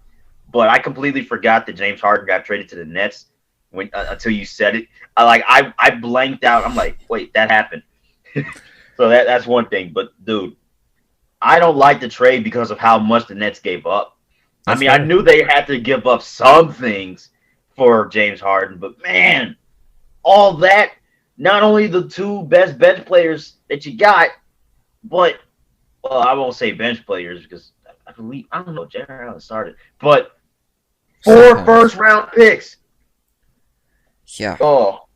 but I completely forgot that James Harden got traded to the Nets until you said it. I blanked out. I'm like, wait, that happened. So that's one thing. But dude, I don't like the trade because of how much the Nets gave up. I mean, I knew they had to give up some things for James Harden, but man, all that, not only the two best bench players that you got, but I won't say bench players because I don't know, Jared Allen started, but 4 first-round picks. Yeah. Oh,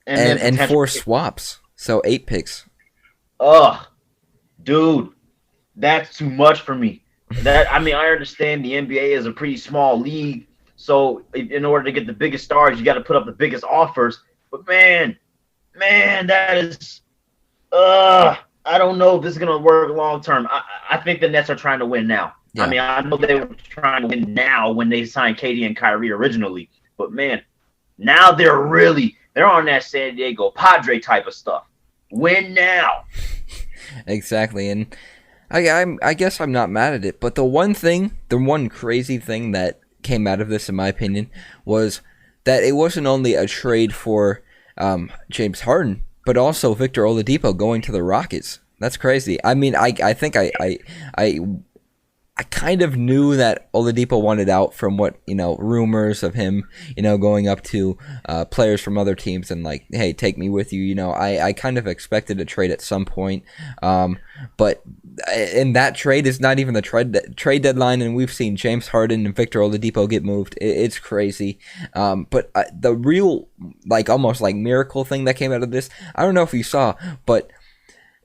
and 4 swaps, so 8 picks. Dude, that's too much for me. I understand the NBA is a pretty small league, so in order to get the biggest stars, you got to put up the biggest offers. But man, that is, I don't know if this is gonna work long term. I think the Nets are trying to win now. Yeah. I mean, I know they were trying to win now when they signed KD and Kyrie originally, but man, now they're on that San Diego Padre type of stuff. Win now. Exactly, and I guess I'm not mad at it, but the one crazy thing that came out of this, in my opinion, was that it wasn't only a trade for James Harden, but also Victor Oladipo going to the Rockets. That's crazy. I mean, I think I kind of knew that Oladipo wanted out from what, rumors of him, going up to players from other teams and like, hey, take me with you. I kind of expected a trade at some point. But in that trade is not even the trade deadline, and we've seen James Harden and Victor Oladipo get moved. It's crazy. But the real, almost miracle thing that came out of this, I don't know if you saw, but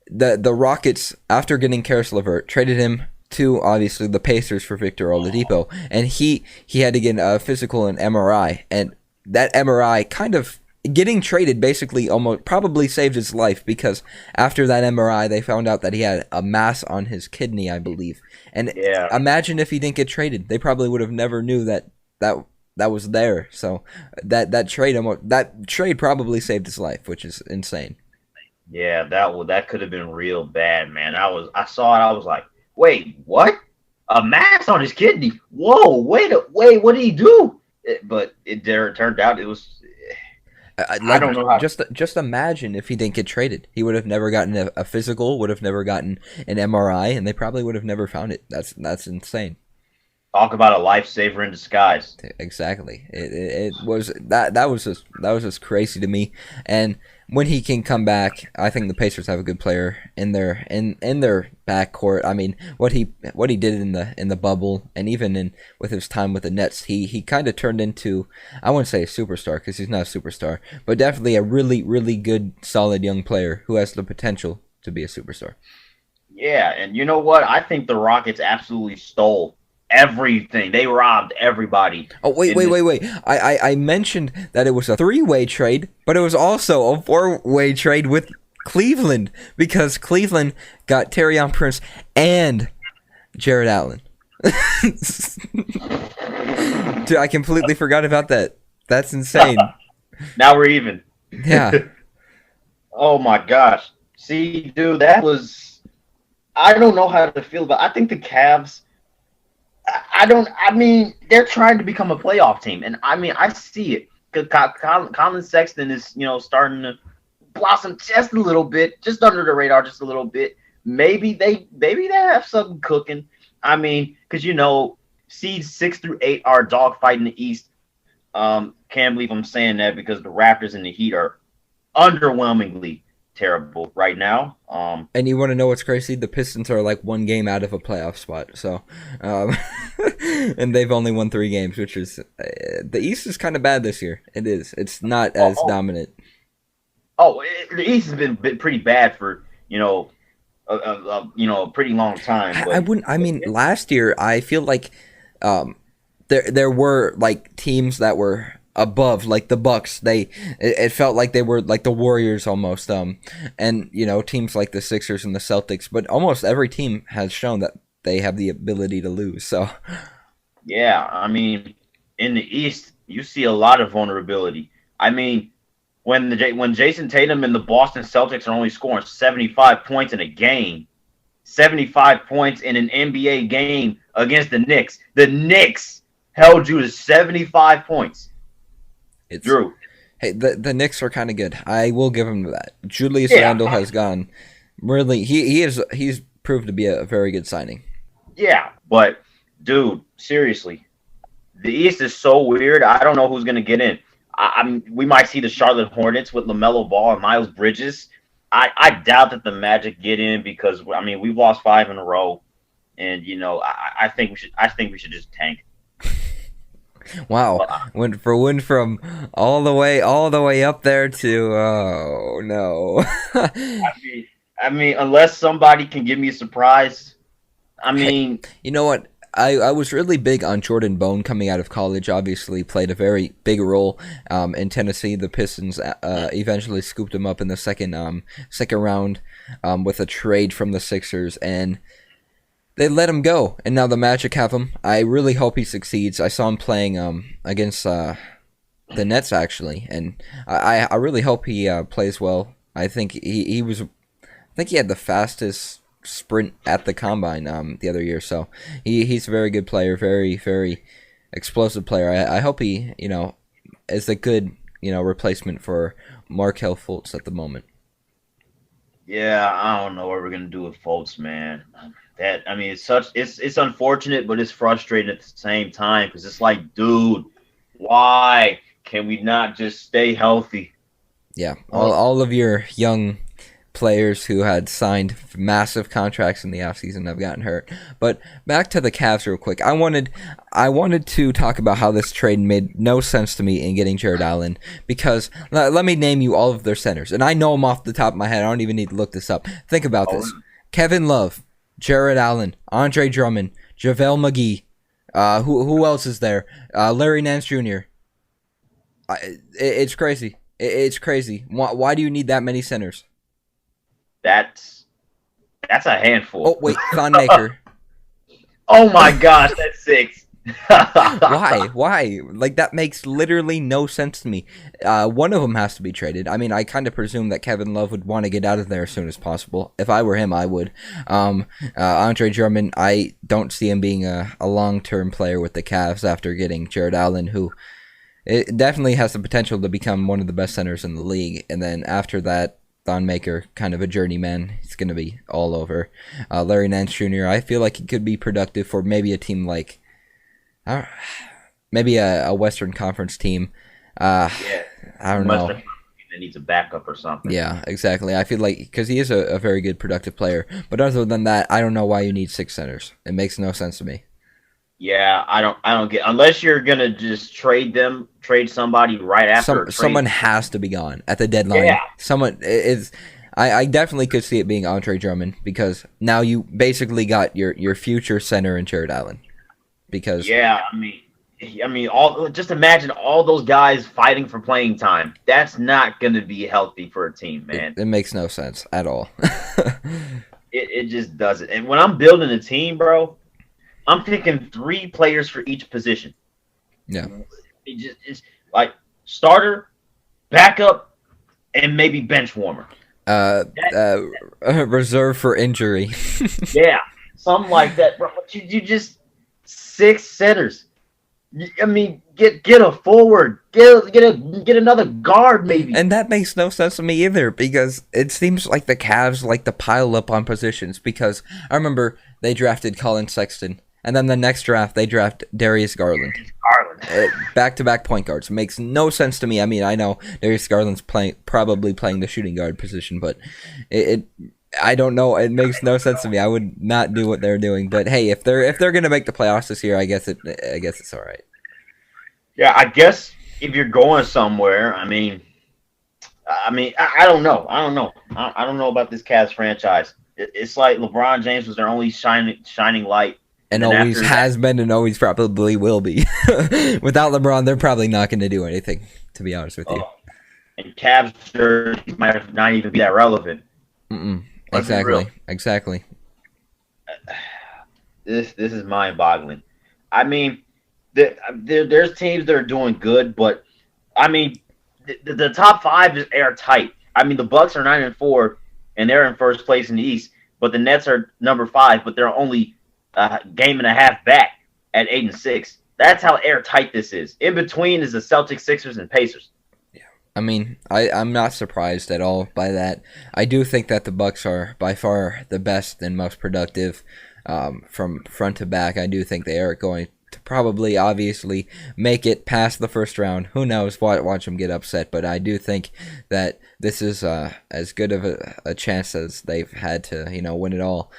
the Rockets, after getting Karis LeVert, traded him to, obviously, the Pacers for Victor Oladipo, and he had to get a physical and MRI, and that MRI kind of getting traded basically almost probably saved his life, because after that MRI they found out that he had a mass on his kidney, I believe. And imagine if he didn't get traded, they probably would have never knew that was there. So that trade probably saved his life, which is insane. Yeah, that could have been real bad, man. I saw it, I was like, wait, what? A mass on his kidney? Whoa, wait, what did he do? But it turned out it was. I don't know how. Just imagine if he didn't get traded. He would have never gotten a physical, would have never gotten an MRI, and they probably would have never found it. That's insane. Talk about a lifesaver in disguise. Exactly. It was that was just crazy to me. And when he can come back, I think the Pacers have a good player in their backcourt. I mean, what he did in the bubble, and even with his time with the Nets, he kind of turned into, I wouldn't say a superstar because he's not a superstar, but definitely a really really good solid young player who has the potential to be a superstar. Yeah, and you know what? I think the Rockets absolutely stole everything. They robbed everybody. Oh wait, in wait, this. wait, wait! I mentioned that it was a three-way trade, but it was also a four-way trade with Cleveland because Cleveland got Tarion Prince and Jared Allen. Dude, I completely forgot about that. That's insane. Now we're even. Yeah. Oh my gosh. See, dude, that was. I don't know how to feel about. I think the Cavs. I don't. I mean, they're trying to become a playoff team, and I mean, I see it. Colin Sexton is, starting to blossom just a little bit, just under the radar, just a little bit. Maybe they have something cooking. I mean, because seeds 6 through 8 are dogfighting the East. Can't believe I'm saying that because the Raptors and the Heat are underwhelmingly terrible right now. And you want to know what's crazy? The Pistons are like one game out of a playoff spot. So, and they've only won 3 games, which is the East is kind of bad this year. It is. It's not as dominant. The East has been pretty bad for a pretty long time. But I wouldn't. I mean, last year I feel like there were like teams that were above, like the Bucks. It felt like they were like the Warriors almost. And teams like the Sixers and the Celtics. But almost every team has shown that they have the ability to lose. So yeah, I mean, in the East, you see a lot of vulnerability. I mean, when Jason Tatum and the Boston Celtics are only scoring 75 points in a game, 75 points in an NBA game against the Knicks. The Knicks held you to 75 points. Drew. Hey, the Knicks are kind of good. I will give him that. Julius Randle has gone really. He's proved to be a very good signing. Yeah, but dude, seriously, the East is so weird. I don't know who's gonna get in. We might see the Charlotte Hornets with LaMelo Ball and Miles Bridges. I doubt that the Magic get in because we've lost 5 in a row, and I think we should just tank. Wow, went from all the way up there to oh no. I mean, unless somebody can give me a surprise. I mean, you know what? I was really big on Jordan Bone coming out of college. Obviously, played a very big role in Tennessee. The Pistons eventually scooped him up in the second round with a trade from the Sixers, and they let him go. And now the Magic have him. I really hope he succeeds. I saw him playing against the Nets actually, and I really hope he plays well. I think he had the fastest sprint at the combine the other year, so he's a very good player, very very explosive player. I hope he is a good replacement for Markelle Fultz at the moment. Yeah, I don't know what we're gonna do with Fultz, man. It's unfortunate, but it's frustrating at the same time because it's like, dude, why can we not just stay healthy? Yeah, all of your young players who had signed massive contracts in the offseason have gotten hurt. But back to the Cavs real quick. I wanted to talk about how this trade made no sense to me in getting Jared Allen because let me name you all of their centers. And I know them off the top of my head. I don't even need to look this up. Think about this. Kevin Love, Jared Allen, Andre Drummond, JaVale McGee. Who else is there? Larry Nance Jr. It's crazy. It's crazy. Why do you need that many centers? That's a handful. Oh wait, Thon Maker. Oh my gosh, that's 6. Why? Like that makes literally no sense to me. One of them has to be traded. I mean, I kind of presume that Kevin Love would want to get out of there as soon as possible. If I were him, I would. Andre Drummond, I don't see him being a long-term player with the Cavs after getting Jared Allen, who it definitely has the potential to become one of the best centers in the league. And then after that, Thon Maker, kind of a journeyman. He's going to be all over. Larry Nance Jr., I feel like he could be productive for maybe a team like I don't- maybe a Western Conference team. Yeah, I don't Western know. that needs a backup or something. Yeah, exactly. I feel like because he is a very good productive player, but other than that, I don't know why you need 6 centers. It makes no sense to me. Yeah, I don't get unless you're gonna just trade somebody right after a trade. Someone has to be gone at the deadline. Yeah, Someone is. I definitely could see it being Andre Drummond because now you basically got your future center in Jared Allen. Because yeah. All just imagine all those guys fighting for playing time. That's not gonna be healthy for a team, man. it makes no sense at all. It just doesn't. And when I'm building a team, bro, I'm picking 3 players for each position. Yeah. It's like starter, backup, and maybe bench warmer. Reserve for injury. Yeah, something like that, bro. But you just 6 centers. Get a forward, get another guard, maybe. And that makes no sense to me either because it seems like the Cavs like to pile up on positions because I remember they drafted Colin Sexton and then the next draft they draft Darius Garland. Back-to-back point guards. It makes no sense to me. I mean, I know Darius Garland's probably playing the shooting guard position, but I don't know. It makes no sense to me. I would not do what they're doing. But hey, if they're gonna make the playoffs this year, I guess it's all right. Yeah, I guess if you're going somewhere, I don't know. I don't know about this Cavs franchise. It's like LeBron James was their only shining light, And then always after has been and always probably will be. Without LeBron, they're probably not going to do anything, to be honest with you. And Cavs jerseys might not even be that relevant. Exactly. This is mind-boggling. I mean, there's teams that are doing good, but I mean, the top 5 is airtight. I mean, the Bucks are 9-4, and they're in first place in the East. But the Nets are number 5, but they're only a game and a half back at 8-6. That's how airtight this is. In between is the Celtics, Sixers, and Pacers. Yeah, I mean, I'm not surprised at all by that. I do think that the Bucks are by far the best and most productive from front to back. I do think they are going to probably, obviously, make it past the first round. Who knows? Watch them get upset. But I do think that this is as good of a chance as they've had to, win it all.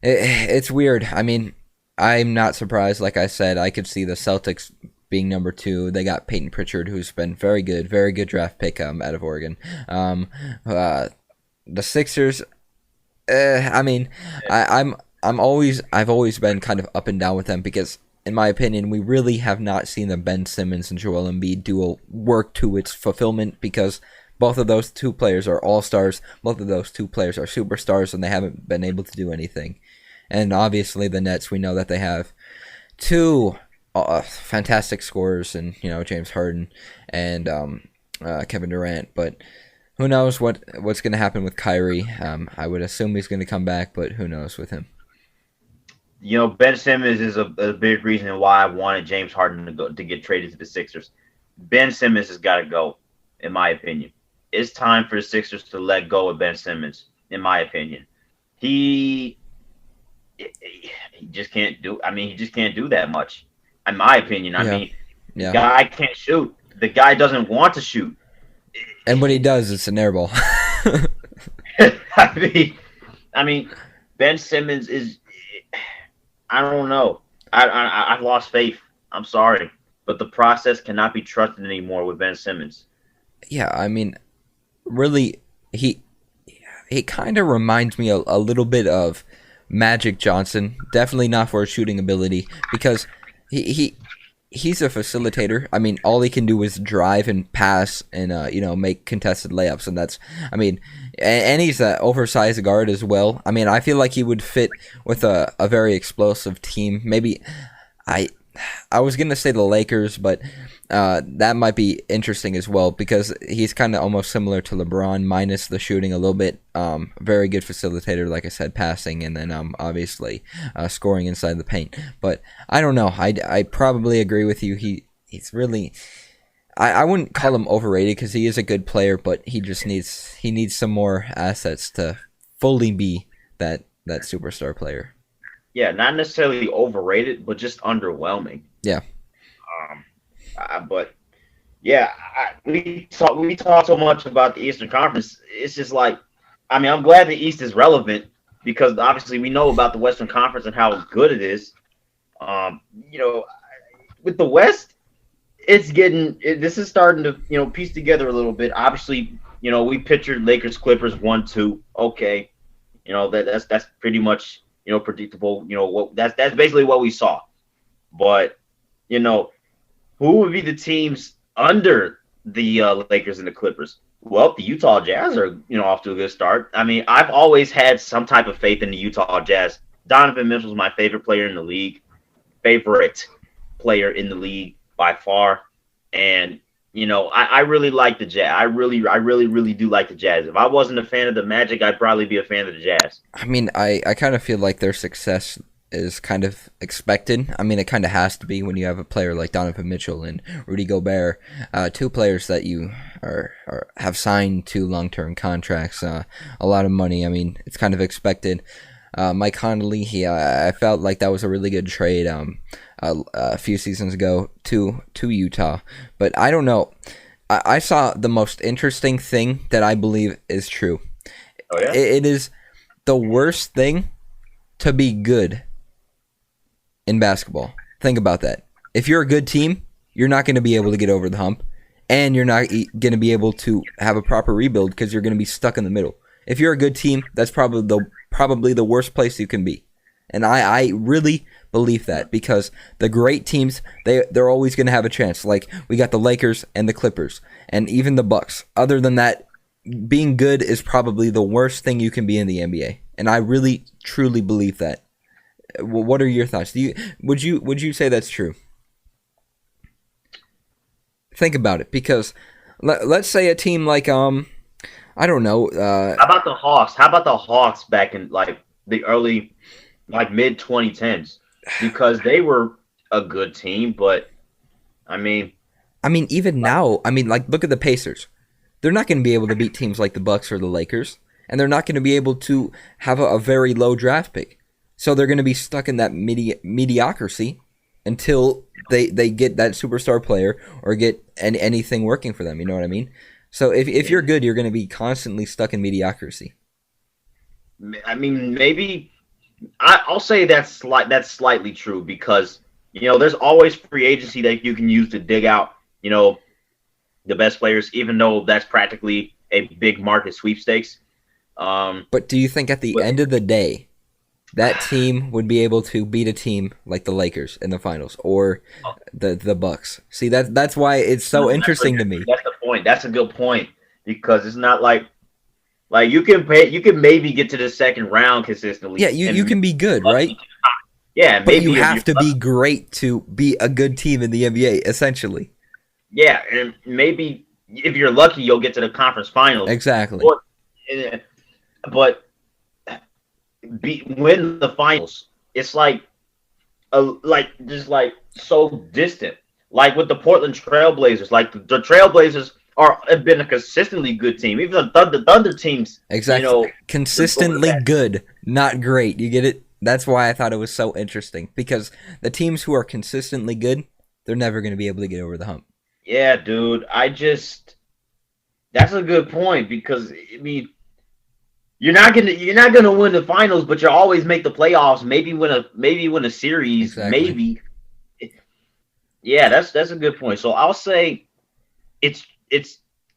It's weird. I mean, I'm not surprised. Like I said, I could see the Celtics being number 2. They got Peyton Pritchard, who's been very good draft pick out of Oregon. The Sixers. I mean, I've always been kind of up and down with them because, in my opinion, we really have not seen the Ben Simmons and Joel Embiid duo work to its fulfillment because both of those 2 players are all-stars. Both of those 2 players are superstars, and they haven't been able to do anything. And obviously, the Nets, we know that they have 2 fantastic scorers in James Harden and Kevin Durant, but who knows what's going to happen with Kyrie? I would assume he's going to come back, but who knows with him? Ben Simmons is a big reason why I wanted James Harden to get traded to the Sixers. Ben Simmons has got to go, in my opinion. It's time for the Sixers to let go of Ben Simmons, in my opinion. He just can't do. I mean, he just can't do that much, in my opinion. The guy can't shoot. The guy doesn't want to shoot. And when he does, it's an airball. I mean, Ben Simmons is. I don't know. I've lost faith. I'm sorry, but the process cannot be trusted anymore with Ben Simmons. Yeah, I mean, really, he kind of reminds me a little bit of Magic Johnson. Definitely not for his shooting ability because he's a facilitator. I mean, all he can do is drive and pass and make contested layups, and that's, I mean, and he's an oversized guard as well. I mean, I feel like he would fit with a very explosive team. Maybe I was gonna say the Lakers, but that might be interesting as well because he's kind of almost similar to LeBron minus the shooting a little bit. Very good facilitator, like I said, passing, and then obviously scoring inside the paint. But I don't know. I probably agree with you. He's really. I wouldn't call him overrated because he is a good player, but he just needs some more assets to fully be that superstar player. not necessarily overrated, but just underwhelming. Yeah. But yeah, we talk so much about the Eastern Conference. It's just like, I mean, I'm glad the East is relevant because obviously we know about the Western Conference and how good it is. You know, with the West, this is starting to piece together a little bit. Obviously, we pictured Lakers Clippers 1-2. Okay, that's pretty much predictable. That's basically what we saw. But who would be the teams under the Lakers and the Clippers? Well, the Utah Jazz are off to a good start. I mean, I've always had some type of faith in the Utah Jazz. Donovan Mitchell is my favorite player in the league, by far. And I really like the Jazz. I really do like the Jazz. If I wasn't a fan of the Magic, I'd probably be a fan of the Jazz. I mean, I kind of feel like their success is kind of expected. I mean, it kind of has to be when you have a player like Donovan Mitchell and Rudy Gobert, two players that you have signed to long-term contracts, a lot of money. I mean, it's kind of expected. Mike Conley, I felt like that was a really good trade a few seasons ago to Utah, but I don't know. I saw the most interesting thing that I believe is true. Oh yeah, it is the worst thing to be good in basketball. Think about that. If you're a good team, you're not going to be able to get over the hump, and you're not going to be able to have a proper rebuild because you're going to be stuck in the middle. If you're a good team, that's probably the worst place you can be. And I really believe that because the great teams, they're always going to have a chance. Like we got the Lakers and the Clippers and even the Bucks. Other than that, being good is probably the worst thing you can be in the NBA. And I really, truly believe that. What are your thoughts? Would you say that's true? Think about it, because let's say a team like I don't know. How about the Hawks? How about the Hawks back in like the early, like mid 2010s? Because they were a good team, but I mean, even now, like look at the Pacers. They're not going to be able to beat teams like the Bucks or the Lakers, and they're not going to be able to have a very low draft pick. So they're going to be stuck in that mediocrity until they get that superstar player or get anything working for them. You know what I mean? So if you're good, you're going to be constantly stuck in mediocrity. I mean, maybe I'll say that's slightly true because there's always free agency that you can use to dig out the best players, even though that's practically a big market sweepstakes. But do you think at the end of the day, that team would be able to beat a team like the Lakers in the finals or the Bucks? See, that's why it's so interesting to me. That's the point. That's a good point because it's not like you can maybe get to the second round consistently. Yeah, you can be good, right? Yeah, but you have to be great to be a good team in the NBA, essentially. Yeah, and maybe if you're lucky, you'll get to the conference finals. Exactly. But win the finals, it's just so distant. Like with the Portland Trailblazers, like the Trailblazers have been a consistently good team. Even the Thunder teams, exactly, consistently good, not great. You get it? That's why I thought it was so interesting because the teams who are consistently good, they're never going to be able to get over the hump. Yeah, dude. That's a good point because I mean, you're not gonna win the finals, but you'll always make the playoffs. Maybe win a series. Exactly. Maybe. Yeah, that's a good point. So I'll say it's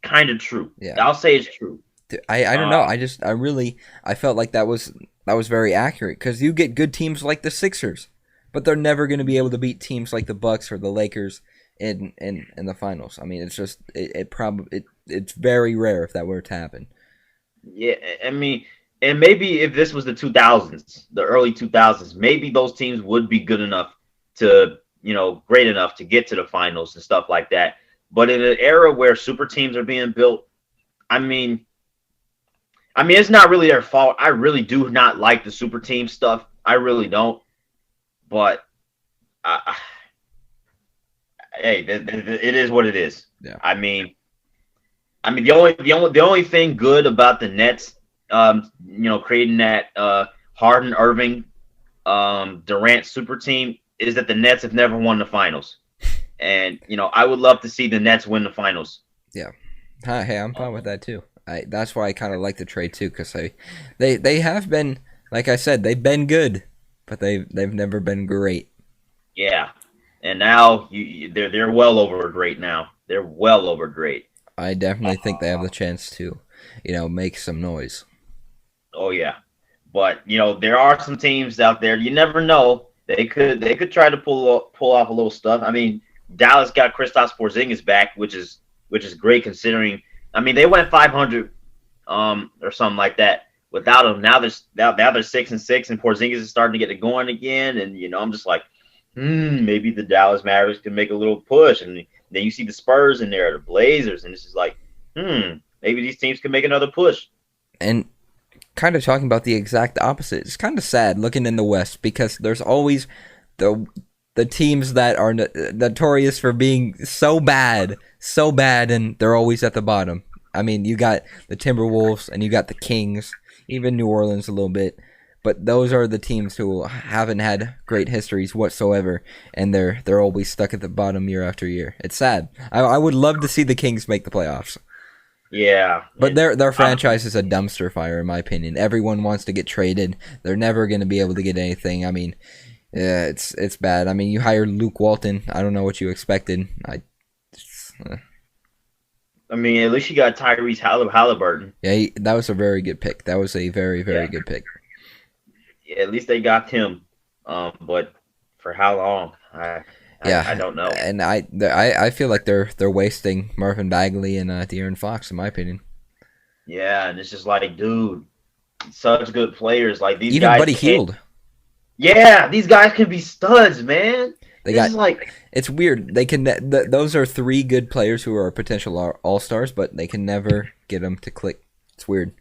kind of true. Yeah, I'll say it's true. I don't know. I felt like that was very accurate because you get good teams like the Sixers, but they're never going to be able to beat teams like the Bucks or the Lakers in the finals. I mean, it's just it's very rare if that were to happen. Yeah, I mean, and maybe if this was the 2000s, the early 2000s, maybe those teams would be good enough to, great enough to get to the finals and stuff like that. But in an era where super teams are being built, I mean, it's not really their fault. I really do not like the super team stuff. I really don't. But hey, it is what it is. Yeah. I mean, the only thing good about the Nets, creating that Harden Irving Durant super team is that the Nets have never won the finals. And, I would love to see the Nets win the finals. Yeah. Hey, I'm fine with that too. That's why I kind of like the trade too, because they have been, like I said, they've been good, but they've never been great. Yeah, and now they're well over great now. They're well over great. I definitely think they have the chance to, make some noise. Oh yeah, but there are some teams out there. You never know. They could try to pull off a little stuff. I mean, Dallas got Kristaps Porzingis back, which is great considering. I mean, they went 500, or something like that without him. Now they're 6-6, and Porzingis is starting to get it going again. And I'm just like, maybe the Dallas Mavericks can make a little push. And then you see the Spurs in there, the Blazers, and it's just like, maybe these teams can make another push. And kind of talking about the exact opposite, it's kind of sad looking in the West because there's always the teams that are notorious for being so bad, and they're always at the bottom. I mean, you got the Timberwolves and you got the Kings, even New Orleans a little bit, but those are the teams who haven't had great histories whatsoever, and they're always stuck at the bottom year after year. It's sad. I would love to see the Kings make the playoffs. Yeah, but their franchise is a dumpster fire, in my opinion. Everyone wants to get traded. They're never going to be able to get anything. I mean, yeah, it's bad. I mean, you hired Luke Walton. I don't know what you expected. I mean, at least you got Tyrese Halliburton. Yeah, that was a very good pick. That was a very, very good pick. Yeah, at least they got him. But for how long? I don't know. And I feel like they're wasting Marvin Bagley and De'Aaron Fox, in my opinion. Yeah, and it's just like, dude, such good players. Like these even guys. Buddy Hield. Yeah, these guys can be studs, man. It's weird. They can. Those are three good players who are potential all-stars, but they can never get them to click. It's weird.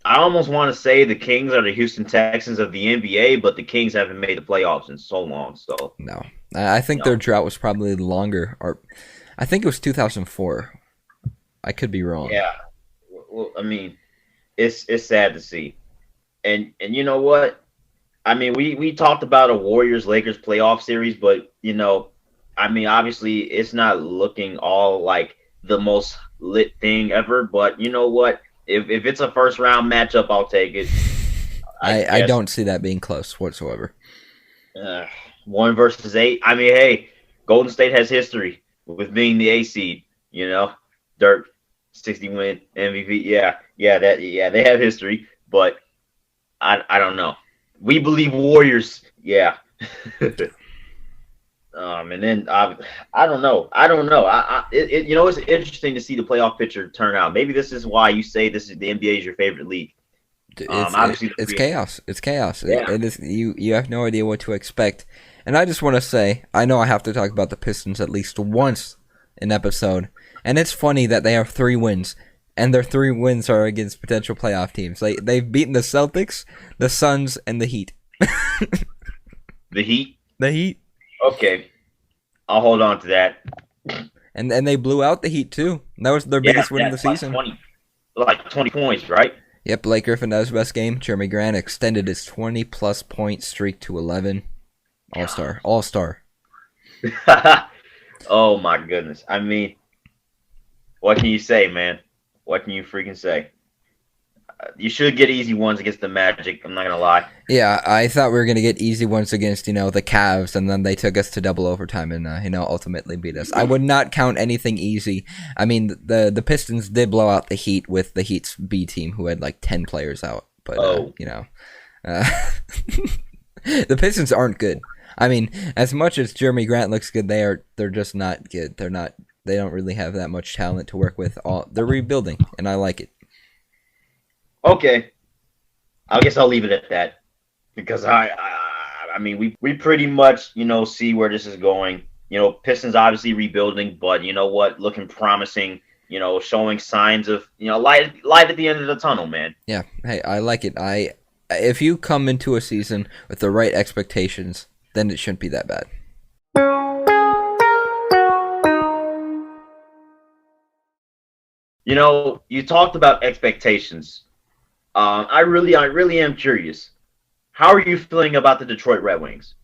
I almost want to say the Kings are the Houston Texans of the NBA, but the Kings haven't made the playoffs in so long. So no, I think their drought was probably longer, or I think it was 2004. I could be wrong. Yeah, well, I mean, it's sad to see, and you know what? I mean, we talked about a Warriors-Lakers playoff series, but, I mean, obviously it's not looking all like the most lit thing ever. But you know what? If it's a first-round matchup, I'll take it. I don't see that being close whatsoever. 1 versus 8. I mean, hey, Golden State has history with being the A seed. Dirk, 60-win MVP. Yeah, they have history, but I don't know. We believe Warriors, yeah. And then I don't know. It's interesting to see the playoff picture turn out. Maybe this is why you say this is the NBA is your favorite league. Obviously, it's chaos. It's chaos. Yeah. It is. You have no idea what to expect. And I just want to say, I know I have to talk about the Pistons at least once an episode, and it's funny that they have 3 wins. And their 3 wins are against potential playoff teams. They've beaten the Celtics, the Suns, and the Heat. The Heat? The Heat. Okay. I'll hold on to that. And they blew out the Heat, too. That was their biggest win of the season. 20 points, right? Yep, Blake Griffin, that was his best game. Jeremy Grant extended his 20-plus point streak to 11. All-star. Oh, my goodness. I mean, what can you say, man? What can you freaking say? You should get easy ones against the Magic. I'm not going to lie. Yeah, I thought we were going to get easy ones against, the Cavs, and then they took us to double overtime and, ultimately beat us. I would not count anything easy. I mean, the Pistons did blow out the Heat with the Heat's B team, who had, 10 players out. But, the Pistons aren't good. I mean, as much as Jeremy Grant looks good, they're just not good. They don't really have that much talent to work with. They're rebuilding, and I like it. Okay, I guess I'll leave it at that because I mean we pretty much see where this is going. Pistons obviously rebuilding, but you know what, looking promising. Showing signs of light at the end of the tunnel, man. Yeah, hey, I like it. If you come into a season with the right expectations, then it shouldn't be that bad. You talked about expectations. I really am curious. How are you feeling about the Detroit Red Wings?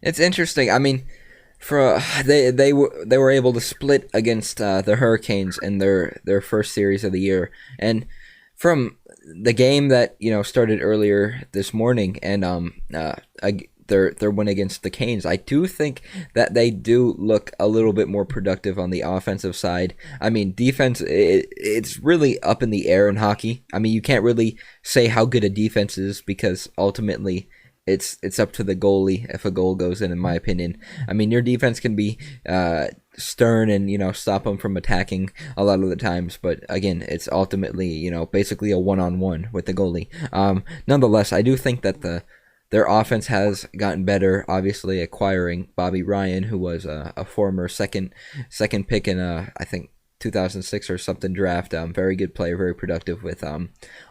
It's interesting. I mean, they were able to split against the Hurricanes in their first series of the year, and from the game that started earlier this morning, and their win against the Canes, I do think that they do look a little bit more productive on the offensive side. I mean, defense, it's really up in the air in hockey. I mean, you can't really say how good a defense is because ultimately it's up to the goalie if a goal goes in my opinion. I mean, your defense can be stern and stop them from attacking a lot of the times, but again, it's ultimately basically a one-on-one with the goalie. Nonetheless, I do think that their offense has gotten better, obviously acquiring Bobby Ryan, who was a former second pick in I think 2006 or something draft. Very good player, very productive with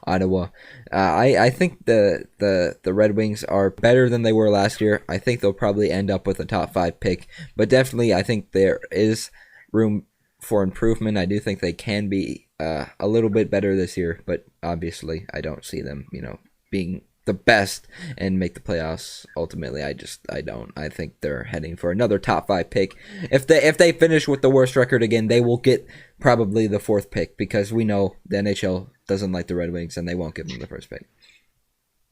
Ottawa. I think the Red Wings are better than they were last year. I think they'll probably end up with a top 5 pick, but definitely I think there is room for improvement. I do think they can be a little bit better this year, but obviously I don't see them being the best and make the playoffs. Ultimately, I don't. I think they're heading for another top 5 pick. If they finish with the worst record again, they will get probably the 4th pick because we know the NHL doesn't like the Red Wings and they won't give them the first pick.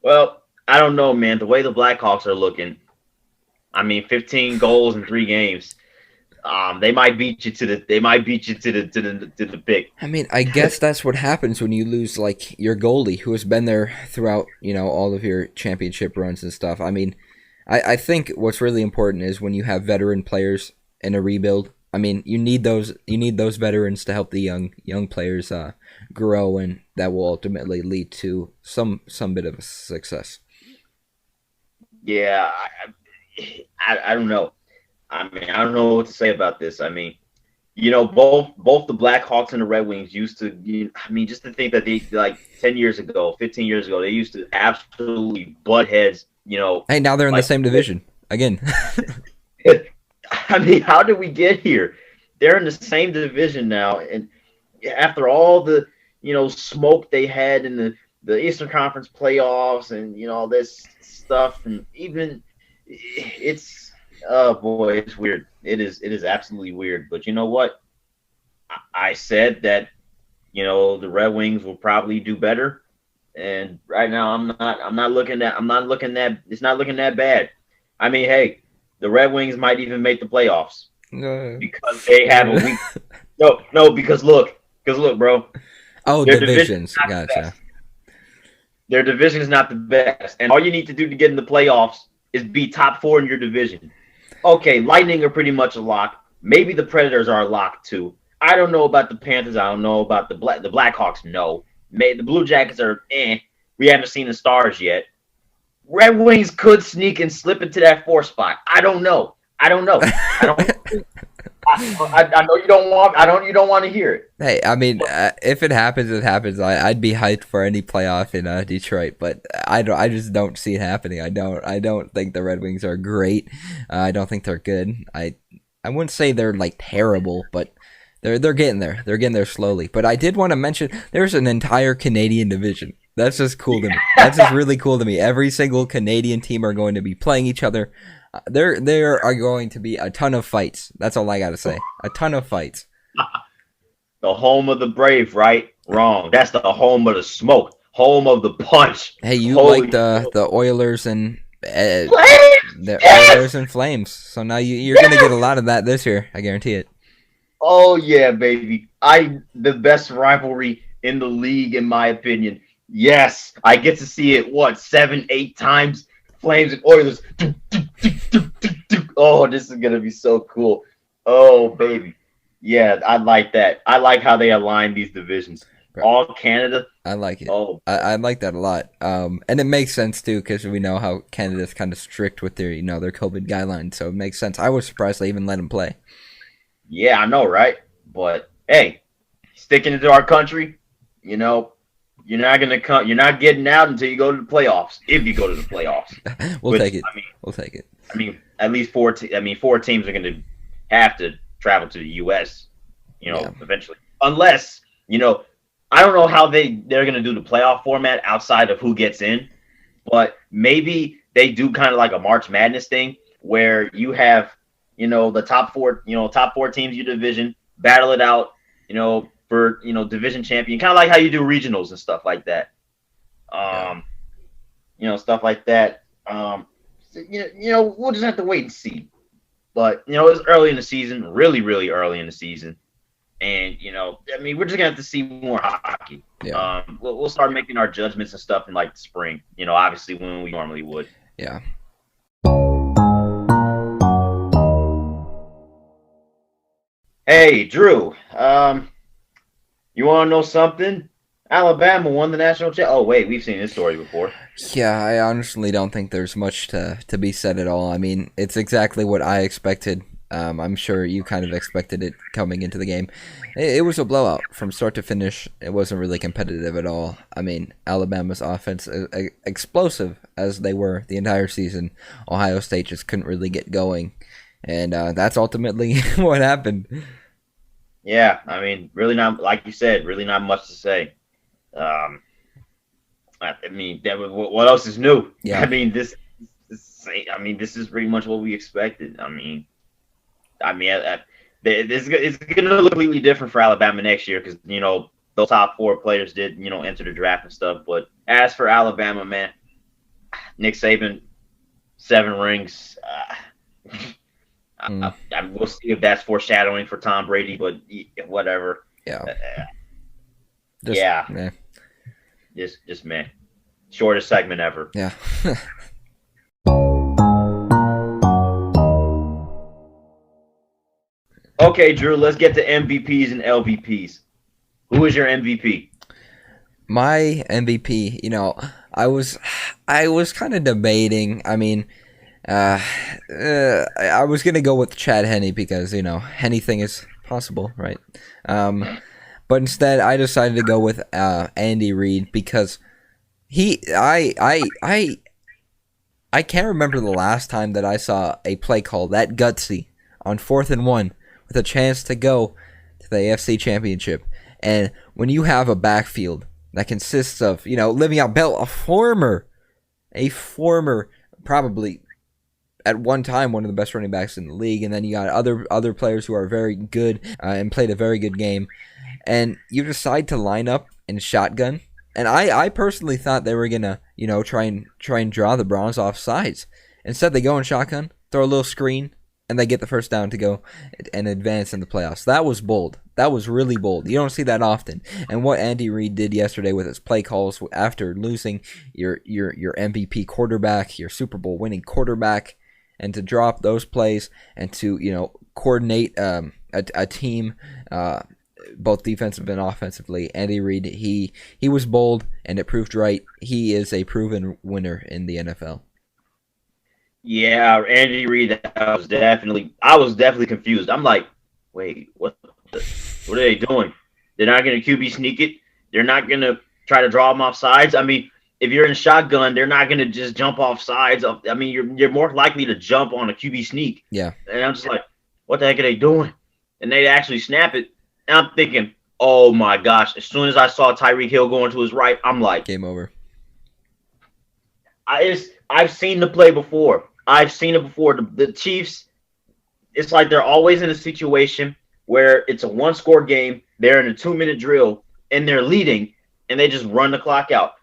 Well, I don't know, man. The way the Blackhawks are looking, I mean, 15 goals in 3 games. They might beat you to the pick. I mean, I guess that's what happens when you lose like your goalie who has been there throughout, all of your championship runs and stuff. I mean, I think what's really important is when you have veteran players in a rebuild. I mean, you need those veterans to help the young players grow, and that will ultimately lead to some bit of a success. Yeah, I don't know. I mean, I don't know what to say about this. I mean, both the Blackhawks and the Red Wings used to. Just to think that they 10 years ago, 15 years ago, they used to absolutely butt heads. Hey, now they're in the same division again. I mean, how did we get here? They're in the same division now, and after all the smoke they had in the Eastern Conference playoffs and all this stuff, and even it's. Oh boy, it's weird. It is absolutely weird. But you know what? I said that the Red Wings will probably do better, and right now I'm not looking that it's not looking that bad. I mean, hey, the Red Wings might even make the playoffs because they have a weak. No, because look, bro. Oh, their divisions. Gotcha. Their division is not the best, and all you need to do to get in the playoffs is be top 4 in your division. Okay, Lightning are pretty much a lock. Maybe the Predators are a lock too. I don't know about the Panthers. I don't know about the Blackhawks. No, the Blue Jackets are. We haven't seen the Stars yet. Red Wings could sneak and slip into that 4 spot. I don't know. I know you don't want. You don't want to hear it. Hey, I mean, if it happens, it happens. I'd be hyped for any playoff in Detroit, but I just don't see it happening. I don't think the Red Wings are great. I don't think they're good. I wouldn't say they're like terrible, but they're getting there. They're getting there slowly. But I did want to mention there's an entire Canadian division. That's just cool to me. That's just really cool to me. Every single Canadian team are going to be playing each other. There are going to be a ton of fights. That's all I got to say. A ton of fights. The home of the brave, right? Wrong. That's the home of the smoke. Home of the punch. Hey, you like the Oilers and Oilers and Flames. So now you're going to get a lot of that this year. I guarantee it. Oh yeah, baby. The best rivalry in the league, in my opinion. Yes, I get to see it. 7-8 times. Flames and Oilers. Oh, this is gonna be so cool. Oh, baby. Yeah, I like that. I like how they align these divisions. All Canada. I like it. Oh, I like that a lot. And it makes sense too because we know how Canada's kind of strict with their their COVID guidelines, so it makes sense. I was surprised they even let them play. Yeah, I know, right? But hey, sticking it to our country, you're not gonna come. You're not getting out until you go to the playoffs. If you go to the playoffs, we'll take it. We'll take it. I mean, at least 4 teams are gonna have to travel to the U.S. Eventually, unless I don't know how they're gonna do the playoff format outside of who gets in, but maybe they do kind of like a March Madness thing where you have, the top four teams in your division battle it out, for, division champion, kind of like how you do regionals and stuff like that. Stuff like that. We'll just have to wait and see. But, it's early in the season, really, really early in the season. And, we're just going to have to see more hockey. Yeah. We'll start making our judgments and stuff in, like, the spring, obviously when we normally would. Yeah. Hey, Drew, you want to know something? Alabama won the national championship. Oh, wait, we've seen this story before. Yeah, I honestly don't think there's much to be said at all. I mean, it's exactly what I expected. I'm sure you kind of expected it coming into the game. It was a blowout from start to finish. It wasn't really competitive at all. I mean, Alabama's offense, explosive as they were the entire season, Ohio State just couldn't really get going. And that's ultimately what happened. Yeah, I mean, really not, like you said, really not much to say. What else is new? Yeah. I mean, this is pretty much what we expected. It's going to look completely different for Alabama next year because, those top four players did, enter the draft and stuff. But as for Alabama, man, Nick Saban, 7 rings. We'll see if that's foreshadowing for Tom Brady, but whatever. Yeah. Just man. Shortest segment ever. Yeah. Okay, Drew, let's get to MVPs and LVPs. Who is your MVP? My MVP, I was kind of debating. I mean, I was going to go with Chad Henne because, anything is possible, right? But instead, I decided to go with Andy Reid because I can't remember the last time that I saw a play call that gutsy on 4th and 1 with a chance to go to the AFC Championship. And when you have a backfield that consists of, Le'Veon Bell, a former, probably at one time one of the best running backs in the league, and then you got other players who are very good and played a very good game, and you decide to line up in shotgun. And I personally thought they were gonna, try and draw the Browns off sides. Instead, they go in shotgun, throw a little screen, and they get the first down to go and advance in the playoffs. That was bold. That was really bold. You don't see that often. And what Andy Reid did yesterday with his play calls after losing your MVP quarterback, your Super Bowl winning quarterback, and to drop those plays and to coordinate a team, both defensive and offensively. Andy Reid, he was bold, and it proved right. He is a proven winner in the NFL. Yeah, Andy Reid, I was definitely confused. I'm like, wait, what are they doing? They're not going to QB sneak it. They're not going to try to draw them off sides. I mean, if you're in shotgun, they're not going to just jump off sides. I mean, you're more likely to jump on a QB sneak. Yeah. And I'm just like, what the heck are they doing? And they actually snap it. And I'm thinking, oh my gosh. As soon as I saw Tyreek Hill going to his right, I'm like, game over. I've seen the play before. I've seen it before. The Chiefs, it's like they're always in a situation where it's a one-score game. They're in a 2-minute drill, and they're leading, and they just run the clock out.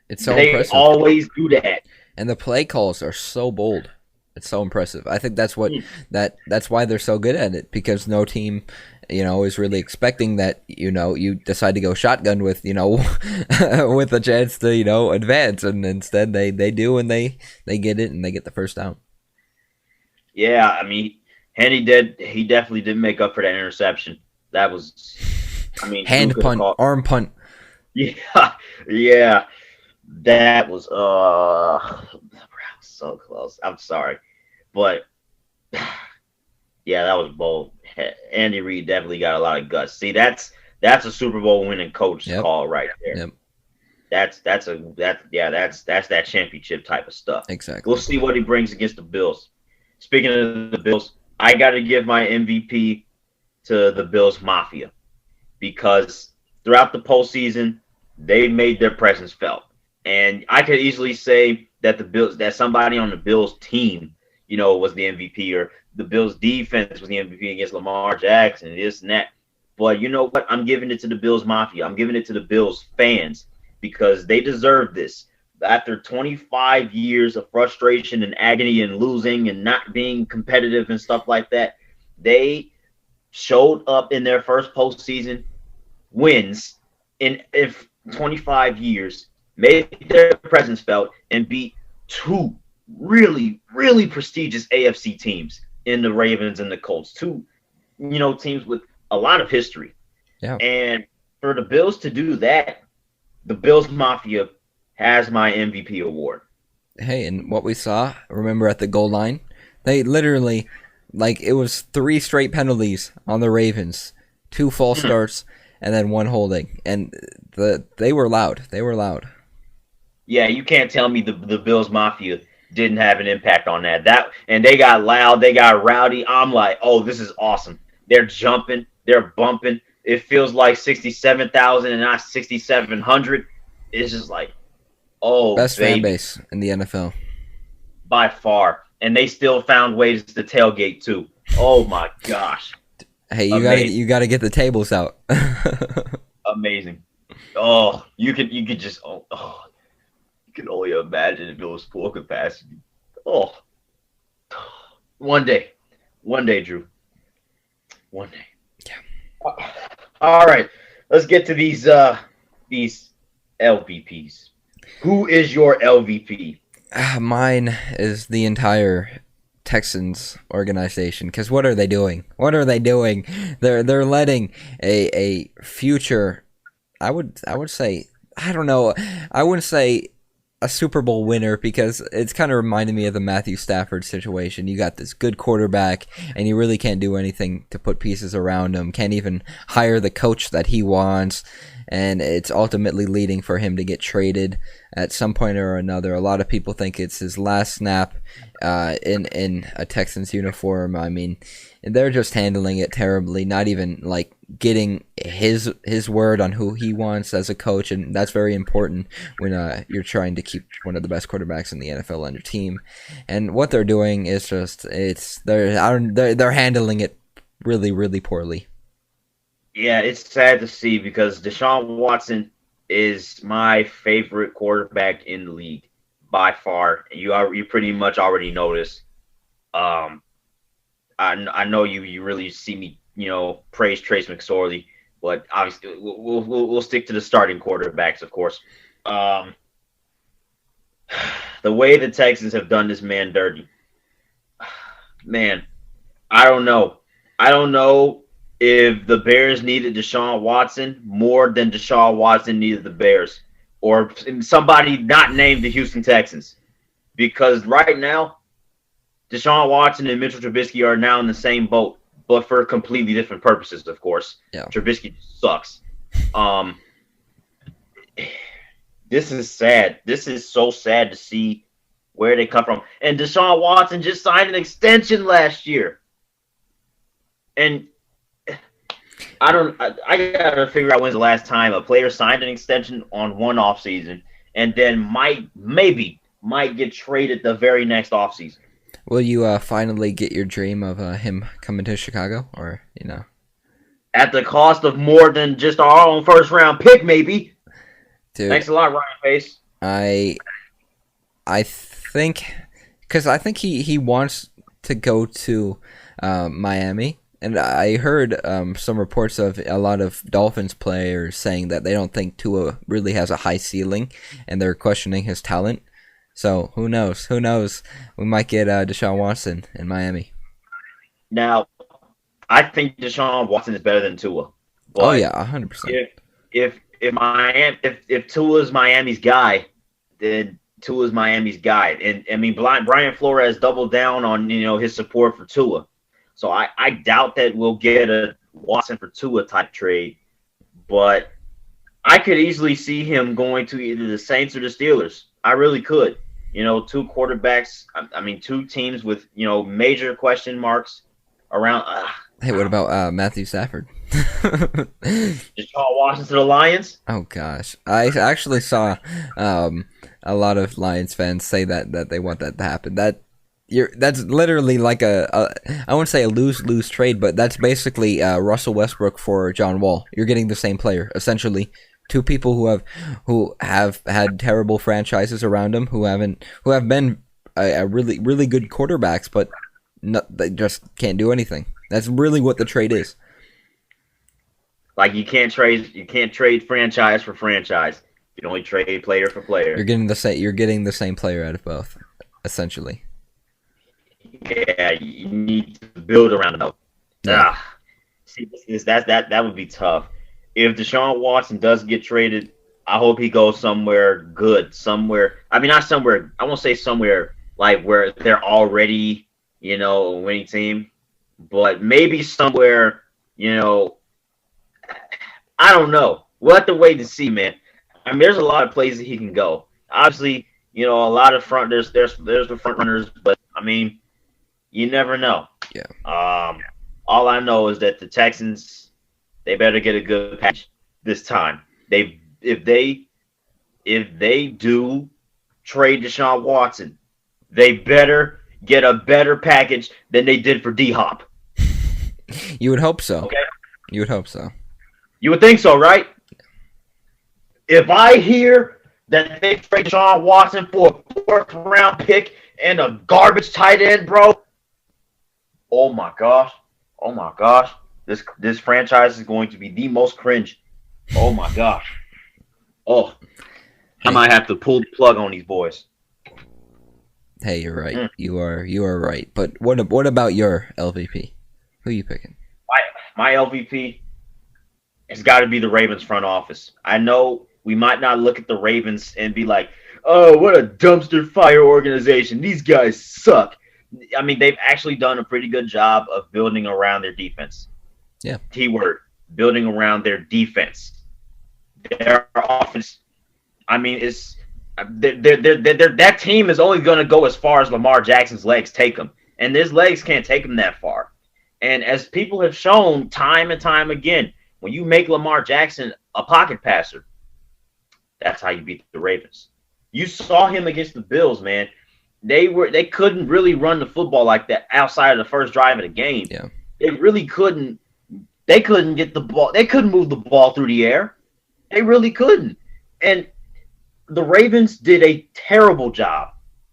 It's so they impressive. Always do that. And the play calls are so bold. It's so impressive. I think that's what that's why they're so good at it, because no team, is really expecting that, you decide to go shotgun with, with a chance to, advance, and instead they do, and they get it, and they get the first down. Yeah, I mean, he definitely did make up for that interception. That was, hand punt, arm punt. Yeah. That was so close. I'm sorry. But yeah, that was bold. Andy Reid definitely got a lot of guts. See, that's a Super Bowl winning coach call right there. Yep. That's that championship type of stuff. Exactly. We'll see what he brings against the Bills. Speaking of the Bills, I got to give my MVP to the Bills Mafia because throughout the postseason, they made their presence felt. And I could easily say that that somebody on the Bills team, was the MVP, or the Bills defense was the MVP against Lamar Jackson, and this and that. But you know what? I'm giving it to the Bills Mafia. I'm giving it to the Bills fans because they deserve this. After 25 years of frustration and agony and losing and not being competitive and stuff like that, they showed up in their first postseason wins in 25 years, made their presence felt, and beat two really, really prestigious AFC teams in the Ravens and the Colts. Two, teams with a lot of history. Yeah. And for the Bills to do that, the Bills Mafia has my MVP award. Hey, and what we saw, remember at the goal line, they literally, it was 3 straight penalties on the Ravens, 2 false starts, and then 1 holding, and they were loud. They were loud. Yeah, you can't tell me the Bills Mafia didn't have an impact on that. And they got loud, they got rowdy. I'm like, oh, this is awesome. They're jumping, they're bumping. It feels like 67,000 and not 6,700. It's just like, oh, best baby. fan base in the NFL By far. And they still found ways to tailgate too. Oh my gosh. Hey, you gotta get the tables out. Amazing. Oh, you can just you can only imagine if it was full capacity. Oh, one day, Drew. One day. Yeah. All right, let's get to these LVPs. Who is your LVP? Mine is the entire Texans organization, because what are they doing? They're letting a future, I would say, I don't know, I wouldn't say a Super Bowl winner, because it's kind of reminding me of the Matthew Stafford situation. You got this good quarterback, and you really can't do anything to put pieces around him, can't even hire the coach that he wants, and it's ultimately leading for him to get traded at some point or another. A lot of people think it's his last snap in a Texans uniform. I mean, they're just handling it terribly, not even getting his word on who he wants as a coach, and that's very important when you're trying to keep one of the best quarterbacks in the NFL on your team. And what they're doing is just they're handling it really, really poorly. Yeah, it's sad to see, because Deshaun Watson is my favorite quarterback in the league by far. You pretty much already know this. I know you really see me, praise Trace McSorley, but obviously we'll stick to the starting quarterbacks, of course. The way the Texans have done this man dirty, man, I don't know if the Bears needed Deshaun Watson more than Deshaun Watson needed the Bears, or somebody not named the Houston Texans. Because right now, Deshaun Watson and Mitchell Trubisky are now in the same boat, but for completely different purposes, of course. Yeah. Trubisky sucks. This is sad. This is so sad to see where they come from. And Deshaun Watson just signed an extension last year. And I gotta figure out when's the last time a player signed an extension on one offseason and then might get traded the very next offseason. Will you finally get your dream of him coming to Chicago, or at the cost of more than just our own first round pick, maybe? Dude, thanks a lot, Ryan Pace. I think, because I think he wants to go to Miami. And I heard some reports of a lot of Dolphins players saying that they don't think Tua really has a high ceiling, and they're questioning his talent. So who knows? We might get Deshaun Watson in Miami. Now, I think Deshaun Watson is better than Tua. Oh yeah, 100%. If Tua's Miami's guy, then Tua's Miami's guy. And I mean, Brian Flores doubled down on his support for Tua. So I doubt that we'll get a Watson for Tua type trade, but I could easily see him going to either the Saints or the Steelers. I really could. Two quarterbacks. I mean, two teams with major question marks around. Hey, what about Matthew Stafford? Deshaun Watson to the Lions. Oh gosh, I actually saw a lot of Lions fans say that they want that to happen. That's literally like I wouldn't say a lose-lose trade, but that's basically Russell Westbrook for John Wall. You're getting the same player essentially. Two people who have had terrible franchises around them, who have been a really good quarterbacks, but they just can't do anything. That's really what the trade is. Like you can't trade franchise for franchise. You can only trade player for player. You're getting the same player out of both, essentially. Yeah, you need to build around them. Yeah. See, that would be tough. If Deshaun Watson does get traded, I hope he goes somewhere good, somewhere. I mean, not somewhere. I won't say somewhere like where they're already, a winning team, but maybe somewhere, I don't know. We'll have to wait and see, man. I mean, there's a lot of places he can go. Obviously, a lot of there's the front runners, but I mean, you never know. Yeah. All I know is that the Texans, they better get a good package this time. If they do trade Deshaun Watson, they better get a better package than they did for D-Hop. You would hope so. Okay. You would hope so. You would think so, right? If I hear that they trade Deshaun Watson for a fourth-round pick and a garbage tight end, bro, oh my gosh, this franchise is going to be the most cringe. Oh my gosh. Oh, I might have to pull the plug on these boys. Hey, you're right. You are right. But what about your LVP? Who are you picking? My LVP has got to be the Ravens front office. I know we might not look at the Ravens and be like, oh, what a dumpster fire organization. These guys suck. I mean, they've actually done a pretty good job of building around their defense. Yeah. Keyword, building around their defense. Their offense, I mean, that team is only going to go as far as Lamar Jackson's legs take them. And his legs can't take him that far. And as people have shown time and time again, when you make Lamar Jackson a pocket passer, that's how you beat the Ravens. You saw him against the Bills, man. They couldn't really run the football like that outside of the first drive of the game. Yeah. They really couldn't. They couldn't get the ball. They couldn't move the ball through the air. They really couldn't. And the Ravens did a terrible job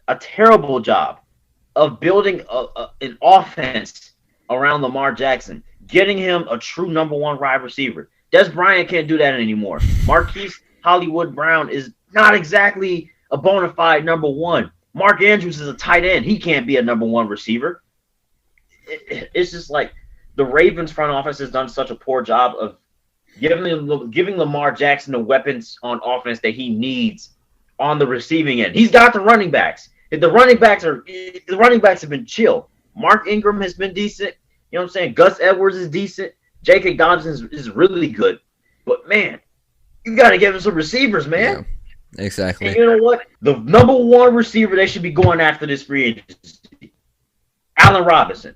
of building an offense around Lamar Jackson, getting him a true number one wide receiver. Des Bryant can't do that anymore. Marquise Hollywood Brown is not exactly a bona fide number one. Mark Andrews is a tight end. He can't be a number one receiver. It's just like the Ravens front office has done such a poor job of giving Lamar Jackson the weapons on offense that he needs on the receiving end. He's got the running backs. The running backs have been chill. Mark Ingram has been decent. You know what I'm saying? Gus Edwards is decent. J.K. Dobbins is really good. But, man, you got to give him some receivers, man. Yeah, exactly. And you know what? The number one receiver they should be going after this free agency, Allen Robinson.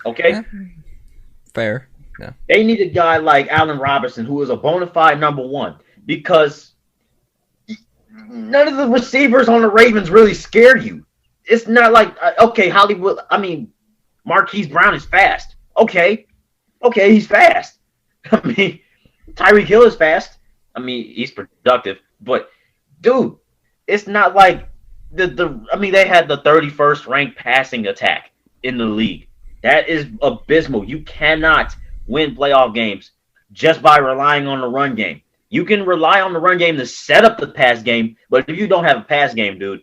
Okay? Yeah. Fair. Yeah. They need a guy like Allen Robinson who is a bona fide number one because none of the receivers on the Ravens really scare you. It's not like, okay, Marquise Brown is fast. Okay, he's fast. I mean, Tyreek Hill is fast. I mean, he's productive. But, dude, it's not like they had the 31st ranked passing attack in the league. That is abysmal. You cannot win playoff games just by relying on the run game. You can rely on the run game to set up the pass game, but if you don't have a pass game, dude,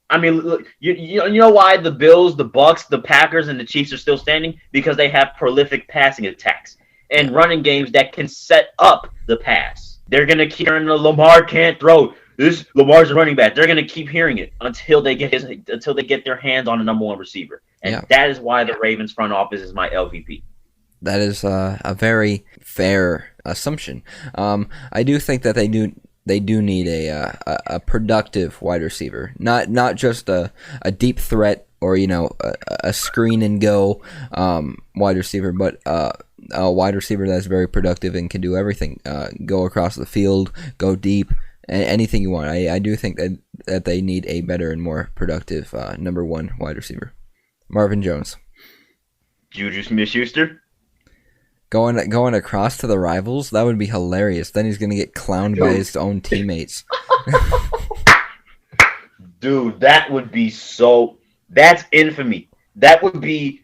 I mean, look, you know why the Bills, the Bucks, the Packers, and the Chiefs are still standing? Because they have prolific passing attacks and running games that can set up the pass. They're going to keep hearing the Lamar can't throw. This Lamar's a running back. They're going to keep hearing it until they get their hands on the number one receiver. And that is why the Ravens front office is my LVP. That is a very fair assumption. I do think that they do need a productive wide receiver, not just a deep threat or a screen and go wide receiver, but a wide receiver that's very productive and can do everything. Go across the field, go deep, anything you want. I do think that they need a better and more productive number one wide receiver. Marvin Jones. Juju Smith-Schuster. Going across to the rivals, that would be hilarious. Then he's going to get clowned by his own teammates. Dude, that would be so... That's infamy. That would be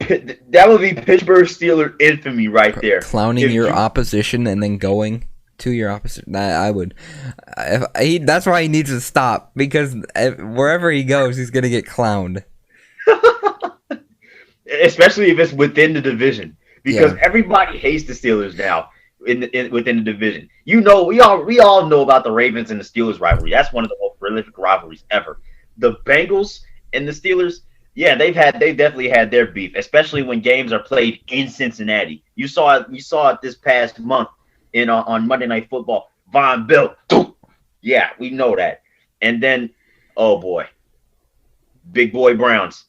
Pittsburgh Steelers infamy right there. Clowning your opposition and then going to your opposite. I would. That's why he needs to stop, because wherever he goes, he's going to get clowned. Especially if it's within the division. Because everybody hates the Steelers now within the division. You know, we all know about the Ravens and the Steelers rivalry. That's one of the most prolific rivalries ever. The Bengals and the Steelers, yeah, they definitely had their beef, especially when games are played in Cincinnati. You saw it this past month on Monday Night Football. Von Bell, yeah, we know that. And then, oh boy, Big Boy Browns.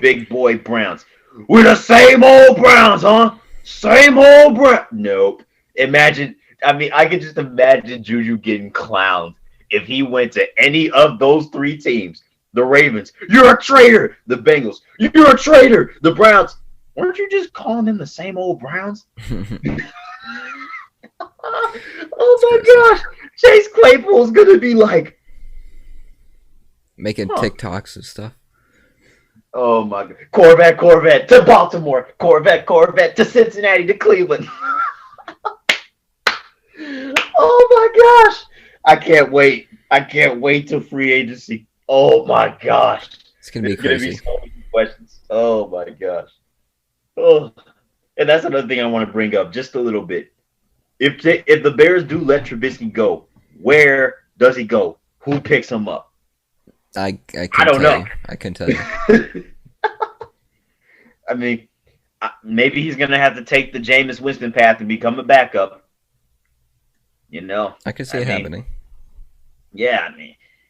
We're the same old Browns, huh? Same old Browns. Nope. I can just imagine Juju getting clowned if he went to any of those three teams. The Ravens, you're a traitor. The Bengals, you're a traitor. The Browns, weren't you just calling them the same old Browns? Oh my gosh. Chase Claypool's going to be like making TikToks and stuff. Oh my God. Corvette to Baltimore. Corvette to Cincinnati to Cleveland. Oh my gosh. I can't wait till free agency. Oh my gosh. It's going to be crazy. Gonna be so many questions. Oh my gosh. Oh. And that's another thing I want to bring up just a little bit. If the Bears do let Trubisky go, where does he go? Who picks him up? I don't know. I can tell you. I mean, maybe he's going to have to take the Jameis Winston path and become a backup. You know. I can see it happening. Yeah,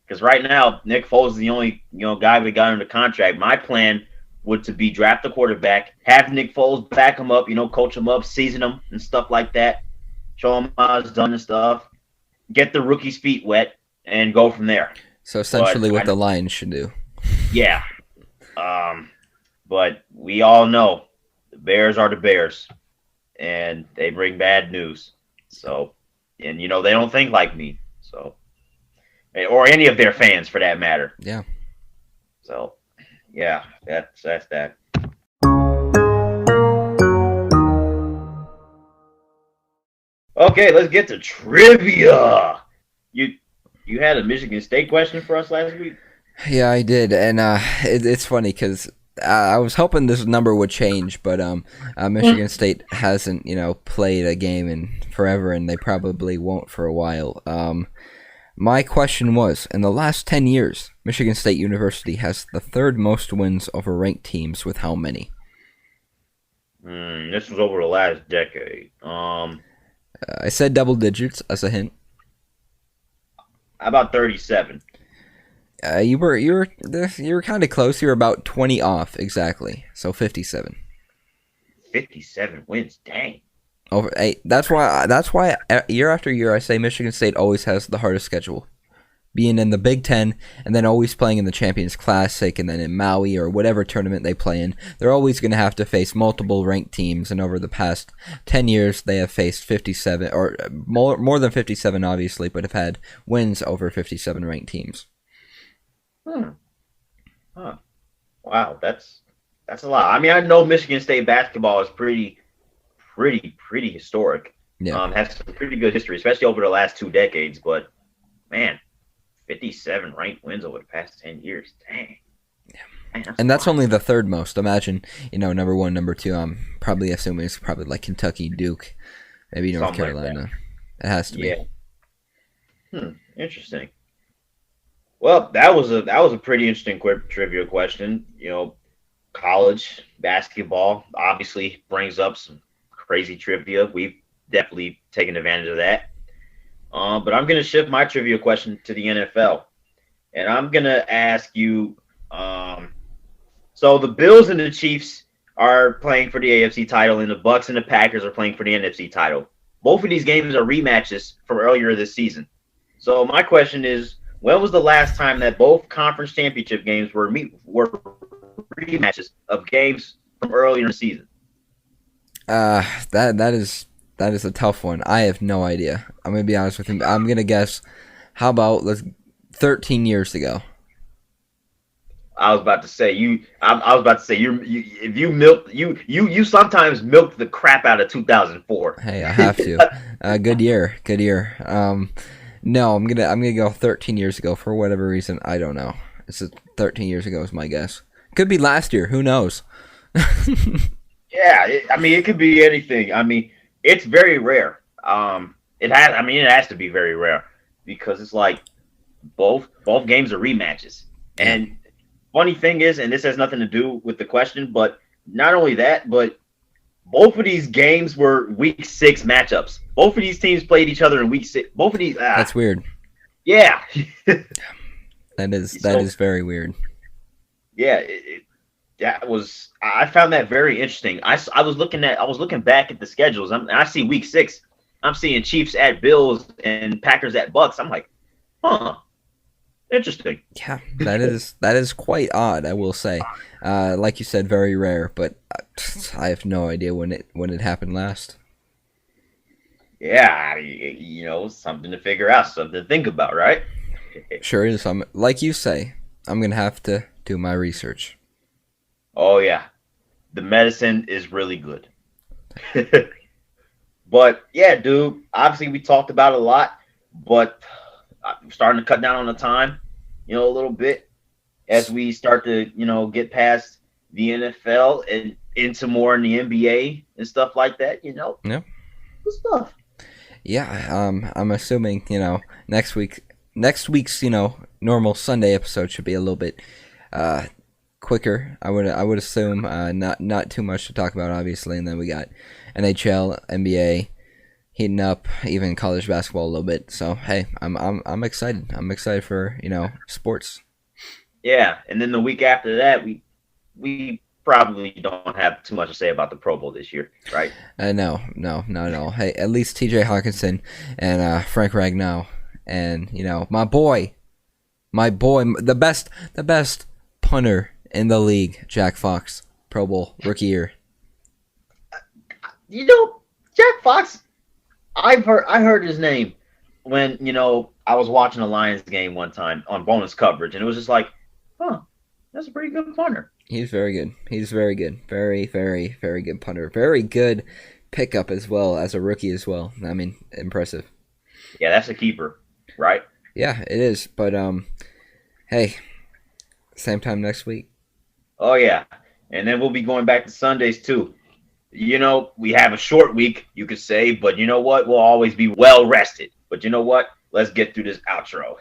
because right now, Nick Foles is the only guy we got under contract. My plan would to be draft a quarterback, have Nick Foles back him up, coach him up, season him and stuff like that, show him how it's done and stuff, get the rookie's feet wet, and go from there. So essentially what the Lions should do. Yeah. But we all know the Bears are the Bears, and they bring bad news. So, and they don't think like me. So, or any of their fans for that matter. Yeah. So, yeah, that's that. Okay, let's get to trivia. You had a Michigan State question for us last week? Yeah, I did, and it's funny because I was hoping this number would change, but Michigan State hasn't, played a game in forever, and they probably won't for a while. My question was, in the last 10 years, Michigan State University has the third most wins over ranked teams with how many? This was over the last decade. I said double digits as a hint. About 37. You were kind of close. You were about 20 off exactly. So 57. 57 wins. Dang. Over 8. That's why year after year I say Michigan State always has the hardest schedule. Being in the Big Ten and then always playing in the Champions Classic and then in Maui or whatever tournament they play in, they're always going to have to face multiple ranked teams. And over the past 10 years, they have faced 57 or more than 57, obviously, but have had wins over 57 ranked teams. Huh. Wow, that's a lot. I mean, I know Michigan State basketball is pretty historic. Yeah. Has some pretty good history, especially over the last 2 decades. But man, 57 ranked wins over the past 10 years. Dang. Yeah. And that's only the third most. Imagine, number 1, number 2. I'm probably assuming it's probably like Kentucky, Duke, maybe North Carolina. Like it has to be. Yeah. Interesting. Well, that was a pretty interesting trivia question. College basketball obviously brings up some crazy trivia. We've definitely taken advantage of that. But I'm going to shift my trivia question to the NFL. And I'm going to ask you, so the Bills and the Chiefs are playing for the AFC title, and the Bucks and the Packers are playing for the NFC title. Both of these games are rematches from earlier this season. So my question is, when was the last time that both conference championship games were rematches of games from earlier in the season? That is a tough one. I have no idea. I'm gonna be honest with you. I'm gonna guess. How about 13 years ago? I was about to say you. I was about to say if you milk you sometimes milk the crap out of 2004. Hey, I have to. Good year. No, I'm gonna go 13 years ago for whatever reason. I don't know. It's 13 years ago is my guess. Could be last year. Who knows? Yeah, it could be anything. It's very rare. It has to be very rare because it's like both games are rematches. And funny thing is, and this has nothing to do with the question, but not only that, but both of these games were week 6 matchups. Both of these teams played each other in week 6. Both of these. That's weird. Yeah. that is very weird. Yeah, I found that very interesting. I was looking back at the schedules. I see week 6. I'm seeing Chiefs at Bills and Packers at Bucks. I'm like, huh, interesting. Yeah, that is quite odd. I will say, like you said, very rare. But I have no idea when it happened last. Yeah, something to figure out, something to think about, right? Sure is. Like you say, I'm gonna have to do my research. Oh yeah, the medicine is really good. But yeah, dude, obviously we talked about it a lot, but I'm starting to cut down on the time, a little bit as we start to, get past the NFL and into more in the NBA and stuff like that, Yeah. Good stuff. Yeah, I'm assuming, next week's, normal Sunday episode should be a little bit quicker. I would assume not too much to talk about, obviously, and then we got NHL, NBA heating up, even college basketball a little bit. So hey, I'm excited. I'm excited for sports. Yeah, and then the week after that, we probably don't have too much to say about the Pro Bowl this year, right? No, not at all. Hey, at least T.J. Hawkinson and Frank Ragnow and my boy, the best punter in the league, Jack Fox, Pro Bowl rookie year. Jack Fox, I heard his name when I was watching a Lions game one time on bonus coverage, and it was just like, huh, that's a pretty good punter. He's very good. He's very good. Very, very, very good punter. Very good pickup as well as a rookie as well. Impressive. Yeah, that's a keeper, right? Yeah, it is. But hey, same time next week. Oh yeah, and then we'll be going back to Sundays too. We have a short week, you could say, but you know what? We'll always be well rested. But you know what? Let's get through this outro.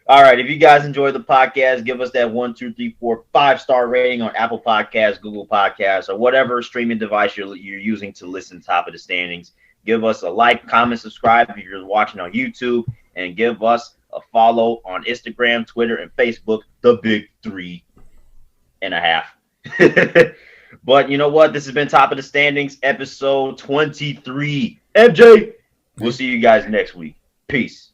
All right. If you guys enjoyed the podcast, give us that 1, 2, 3, 4, 5-star rating on Apple Podcasts, Google Podcasts, or whatever streaming device you're using to listen to Top of the Standings. Give us a like, comment, subscribe if you're watching on YouTube, and give us a follow on Instagram, Twitter, and Facebook, the big 3.5. But you know what? This has been Top of the Standings, episode 23. MJ, we'll see you guys next week. Peace.